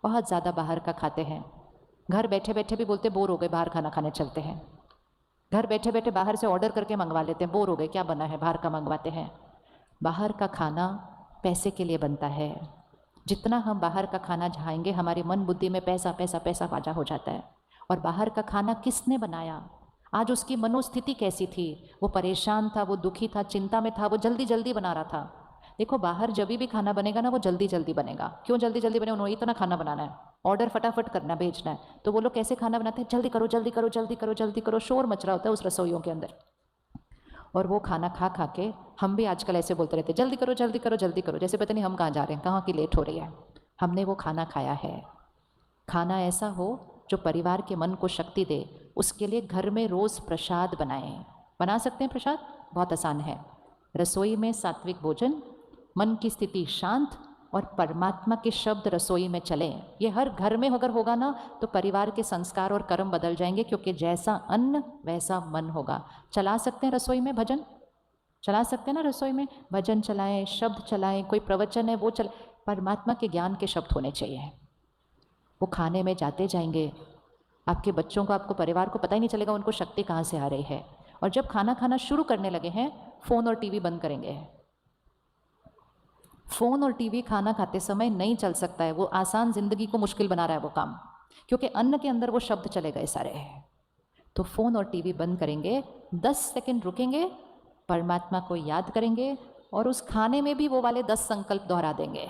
बहुत ज़्यादा बाहर का खाते हैं, घर बैठे बैठे भी बोलते बोर हो गए, बाहर खाना खाने चलते हैं। घर बैठे बैठे बाहर से ऑर्डर करके मंगवा लेते हैं, बोर हो गए क्या बना है, बाहर का मंगवाते हैं। बाहर का खाना पैसे के लिए बनता है। जितना हम बाहर का खाना खाएंगे हमारे मन बुद्धि में पैसा पैसा पैसा वाजा हो जाता है। और बाहर का खाना किसने बनाया, आज उसकी मनोस्थिति कैसी थी, वो परेशान था, वो दुखी था, चिंता में था, वो जल्दी जल्दी बना रहा था। देखो बाहर जब भी खाना बनेगा ना वो जल्दी जल्दी बनेगा। क्यों जल्दी जल्दी बने? उन्होंने इतना खाना बनाना है, ऑर्डर फटाफट करना, भेजना है। तो वो लोग कैसे खाना बनाते हैं? जल्दी करो जल्दी करो जल्दी करो जल्दी करो, शोर मच रहा होता है उस रसोइयों के अंदर। और वो खाना खा खा के हम भी आजकल ऐसे बोलते रहते हैं, जल्दी करो जल्दी करो जल्दी करो, जैसे पता नहीं हम कहाँ जा रहे हैं, कहाँ की लेट हो रही है। हमने वो खाना खाया है। खाना ऐसा हो जो परिवार के मन को शक्ति दे, उसके लिए घर में रोज़ प्रसाद बनाएं। बना सकते हैं प्रसाद, बहुत आसान है। रसोई में सात्विक भोजन, मन की स्थिति शांत और परमात्मा के शब्द रसोई में चलें। ये हर घर में अगर होगा ना तो परिवार के संस्कार और कर्म बदल जाएंगे, क्योंकि जैसा अन्न वैसा मन होगा। चला सकते हैं रसोई में भजन, चला सकते हैं ना रसोई में भजन चलाएं, शब्द चलाएं, कोई प्रवचन है वो चल, परमात्मा के ज्ञान के शब्द होने चाहिए। वो खाने में जाते जाएंगे, आपके बच्चों को, आपको परिवार को पता ही नहीं चलेगा उनको शक्ति कहाँ से आ रही है। और जब खाना खाना शुरू करने लगे हैं, फ़ोन और टीवी बंद करेंगे। फ़ोन और टीवी खाना खाते समय नहीं चल सकता है, वो आसान ज़िंदगी को मुश्किल बना रहा है वो काम, क्योंकि अन्न के अंदर वो शब्द चले गए सारे। तो फ़ोन और टीवी बंद करेंगे, 10 सेकंड रुकेंगे, परमात्मा को याद करेंगे और उस खाने में भी वो वाले 10 संकल्प दोहरा देंगे।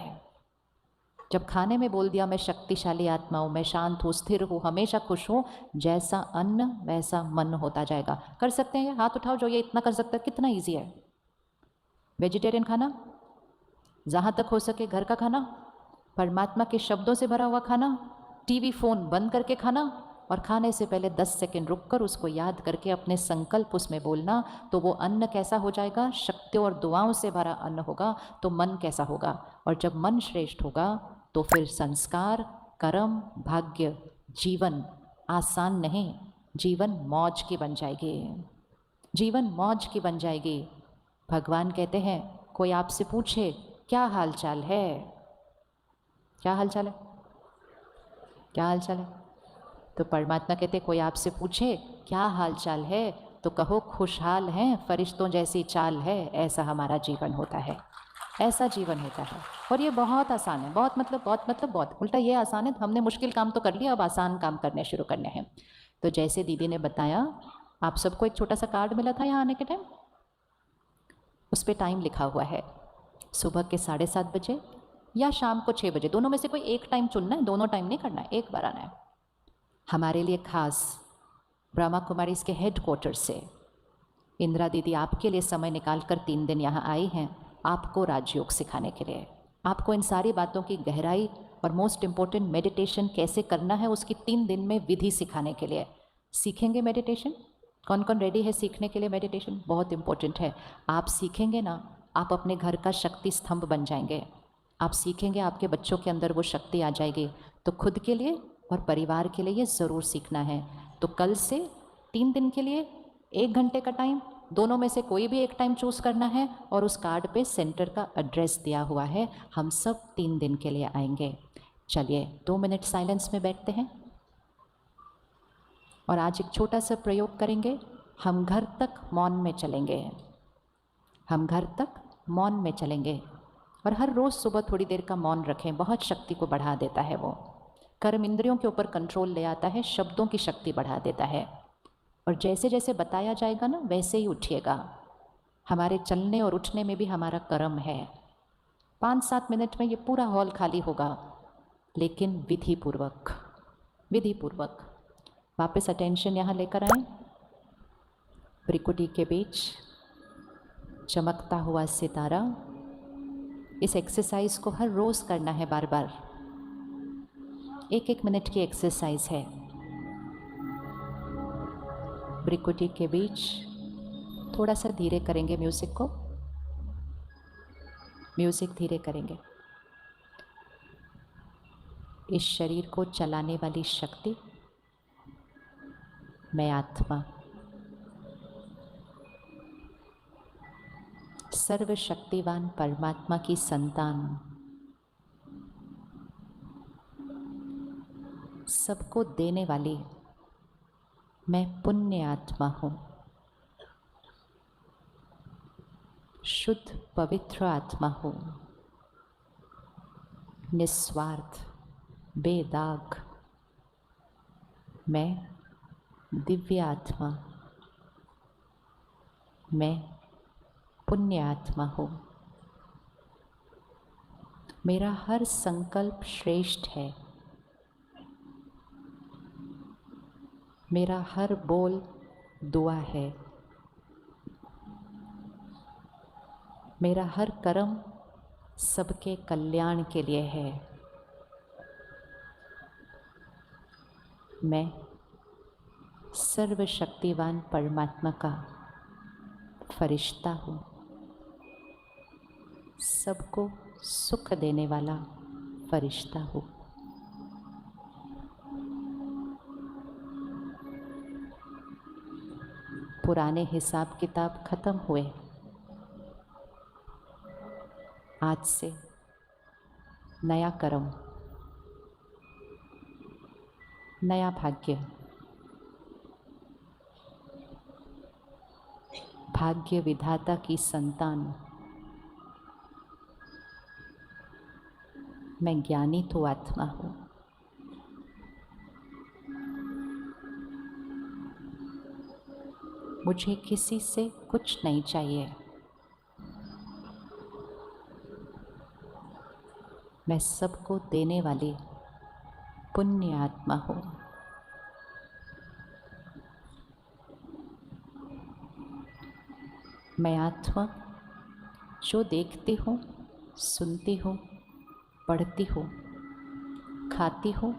जब खाने में बोल दिया मैं शक्तिशाली आत्मा हूँ, मैं शांत हूँ, स्थिर हूँ, हमेशा खुश हूँ, जैसा अन्न वैसा मन होता जाएगा। कर सकते हैं? हाथ उठाओ जो ये इतना कर सकता है। कितना ईजी है। वेजिटेरियन खाना, जहाँ तक हो सके घर का खाना, परमात्मा के शब्दों से भरा हुआ खाना, टीवी फ़ोन बंद करके खाना, और खाने से पहले 10 सेकंड रुककर उसको याद करके अपने संकल्प उसमें बोलना। तो वो अन्न कैसा हो जाएगा? शक्ति और दुआओं से भरा अन्न होगा। तो मन कैसा होगा? और जब मन श्रेष्ठ होगा तो फिर संस्कार, कर्म, भाग्य, जीवन आसान नहीं, जीवन मौज की बन जाएगी, जीवन मौज की बन जाएगी। भगवान कहते हैं कोई आपसे पूछे क्या हाल चाल है, क्या हाल चाल है, क्या हाल चाल है? तो परमात्मा कहते कोई आपसे पूछे क्या हाल चाल है तो कहो खुशहाल हैं, फरिश्तों जैसी चाल है, ऐसा हमारा जीवन होता है, ऐसा जीवन होता है। और ये बहुत आसान है, बहुत उल्टा ये आसान है, हमने मुश्किल काम तो कर लिया, अब आसान काम करने शुरू करने हैं। तो जैसे दीदी ने बताया, आप सबको एक छोटा सा कार्ड मिला था यहाँ आने के टाइम, उस पर टाइम लिखा हुआ है, सुबह के 7:30 बजे या शाम को 6 बजे, दोनों में से कोई एक टाइम चुनना है, दोनों टाइम नहीं करना है, एक बार आना है। हमारे लिए खास ब्रह्मा कुमारी इसके हेड क्वार्टर से इंदिरा दीदी आपके लिए समय निकाल कर 3 दिन यहाँ आई हैं, आपको राजयोग सिखाने के लिए, आपको इन सारी बातों की गहराई और मोस्ट इम्पोर्टेंट मेडिटेशन कैसे करना है उसकी 3 दिन में विधि सिखाने के लिए। सीखेंगे मेडिटेशन? कौन कौन रेडी है सीखने के लिए मेडिटेशन? बहुत इम्पोर्टेंट है। आप सीखेंगे ना, आप अपने घर का शक्ति स्तंभ बन जाएंगे। आप सीखेंगे, आपके बच्चों के अंदर वो शक्ति आ जाएगी। तो खुद के लिए और परिवार के लिए ये ज़रूर सीखना है। तो कल से 3 दिन के लिए 1 घंटे का टाइम, दोनों में से कोई भी एक टाइम चूज़ करना है, और उस कार्ड पे सेंटर का एड्रेस दिया हुआ है। हम सब 3 दिन के लिए आएंगे। चलिए 2 मिनट साइलेंस में बैठते हैं और आज एक छोटा सा प्रयोग करेंगे। हम घर तक मौन में चलेंगे, हम घर तक मौन में चलेंगे, और हर रोज़ सुबह थोड़ी देर का मौन रखें, बहुत शक्ति को बढ़ा देता है वो। कर्म इंद्रियों के ऊपर कंट्रोल ले आता है, शब्दों की शक्ति बढ़ा देता है। और जैसे जैसे बताया जाएगा ना वैसे ही उठिएगा। हमारे चलने और उठने में भी हमारा कर्म है। 5-7 मिनट में ये पूरा हॉल खाली होगा, लेकिन विधि पूर्वक, विधि पूर्वक। वापस अटेंशन यहाँ लेकर आए, भ्रिकुटी के बीच चमकता हुआ सितारा। इस एक्सरसाइज को हर रोज़ करना है, बार बार, 1-1 मिनट की एक्सरसाइज है। भ्रिकुटी के बीच थोड़ा सा धीरे करेंगे म्यूज़िक को, म्यूज़िक धीरे करेंगे। इस शरीर को चलाने वाली शक्ति मैं आत्मा, सर्वशक्तिवान परमात्मा की संतान, सबको देने वाली मैं पुण्य आत्मा हूँ, शुद्ध पवित्र आत्मा हूँ, निस्वार्थ बेदाग मैं दिव्य आत्मा, मैं पुण्य आत्मा हूँ। मेरा हर संकल्प श्रेष्ठ है, मेरा हर बोल दुआ है, मेरा हर कर्म सबके कल्याण के लिए है। मैं सर्वशक्तिवान परमात्मा का फरिश्ता हूँ, सबको सुख देने वाला फरिश्ता हूँ। पुराने हिसाब किताब खत्म हुए, आज से नया कर्म, नया भाग्य, भाग्य विधाता की संतान। मैं ज्ञानी तो आत्मा हूँ, मुझे किसी से कुछ नहीं चाहिए, मैं सबको देने वाली पुण्य आत्मा हूँ। मैं आत्मा जो देखती हूँ, सुनती हूँ, पढ़ती हूँ, खाती हूँ,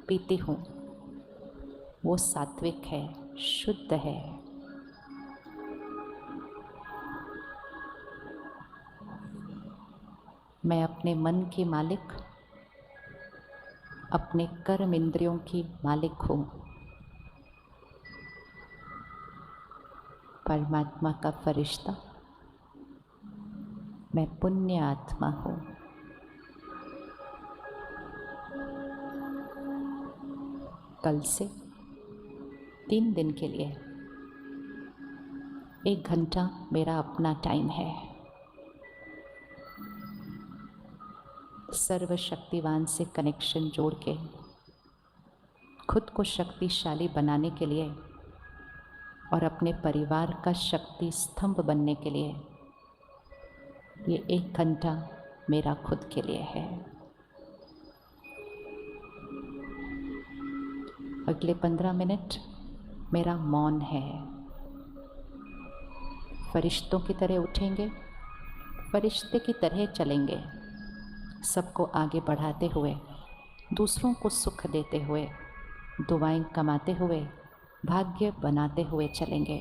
पीती हूँ, वो सात्विक है, शुद्ध है। मैं अपने मन की मालिक, अपने कर्म इंद्रियों की मालिक हूँ। परमात्मा का फरिश्ता, मैं पुण्य आत्मा हूँ। कल से 3 दिन के लिए 1 घंटा मेरा अपना टाइम है। सर्वशक्तिवान से कनेक्शन जोड़ के खुद को शक्तिशाली बनाने के लिए और अपने परिवार का शक्ति स्तंभ बनने के लिए ये 1 घंटा मेरा खुद के लिए है। अगले 15 मिनट मेरा मौन है। फरिश्तों की तरह उठेंगे, फरिश्ते की तरह चलेंगे, सबको आगे बढ़ाते हुए, दूसरों को सुख देते हुए, दुआएं कमाते हुए, भाग्य बनाते हुए चलेंगे।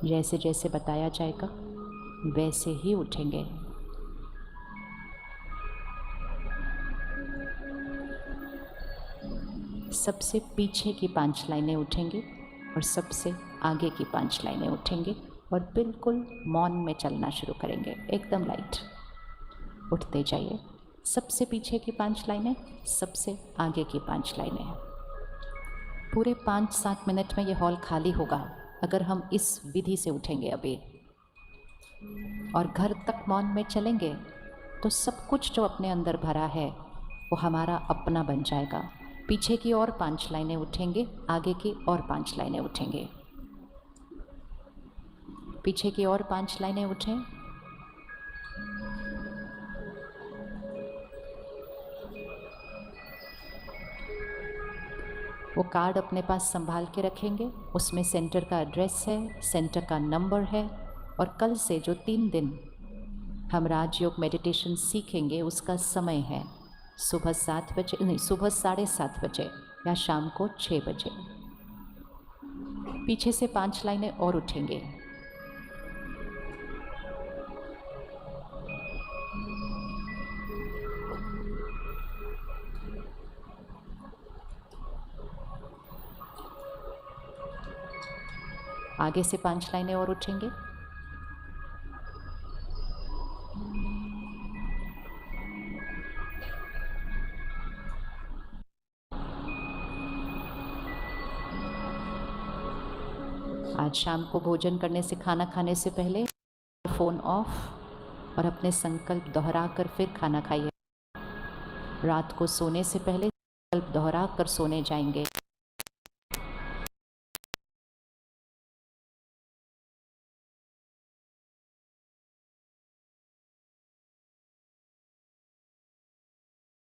जैसे जैसे बताया जाएगा वैसे ही उठेंगे। सबसे पीछे की 5 लाइनें उठेंगी और सबसे आगे की 5 लाइनें उठेंगी और बिल्कुल मौन में चलना शुरू करेंगे, एकदम लाइट। उठते जाइए। सबसे पीछे की 5 लाइनें, सबसे आगे की 5 लाइनें। पूरे 5-7 मिनट में ये हॉल खाली होगा अगर हम इस विधि से उठेंगे अभी, और घर तक मौन में चलेंगे तो सब कुछ जो अपने अंदर भरा है वो हमारा अपना बन जाएगा। पीछे की और 5 लाइनें उठेंगे, आगे की और 5 लाइनें उठेंगे। पीछे की और 5 लाइनें उठें। वो कार्ड अपने पास संभाल के रखेंगे, उसमें सेंटर का एड्रेस है, सेंटर का नंबर है, और कल से जो 3 दिन हम राजयोग मेडिटेशन सीखेंगे उसका समय है सुबह 7 बजे, नहीं, सुबह 7:30 बजे या शाम को 6 बजे। पीछे से 5 लाइनें और उठेंगे। आगे से 5 लाइनें और उठेंगे। आज शाम को भोजन करने से, खाना खाने से पहले फ़ोन ऑफ और अपने संकल्प दोहरा कर फिर खाना खाइए। रात को सोने से पहले संकल्प दोहरा कर सोने जाएंगे।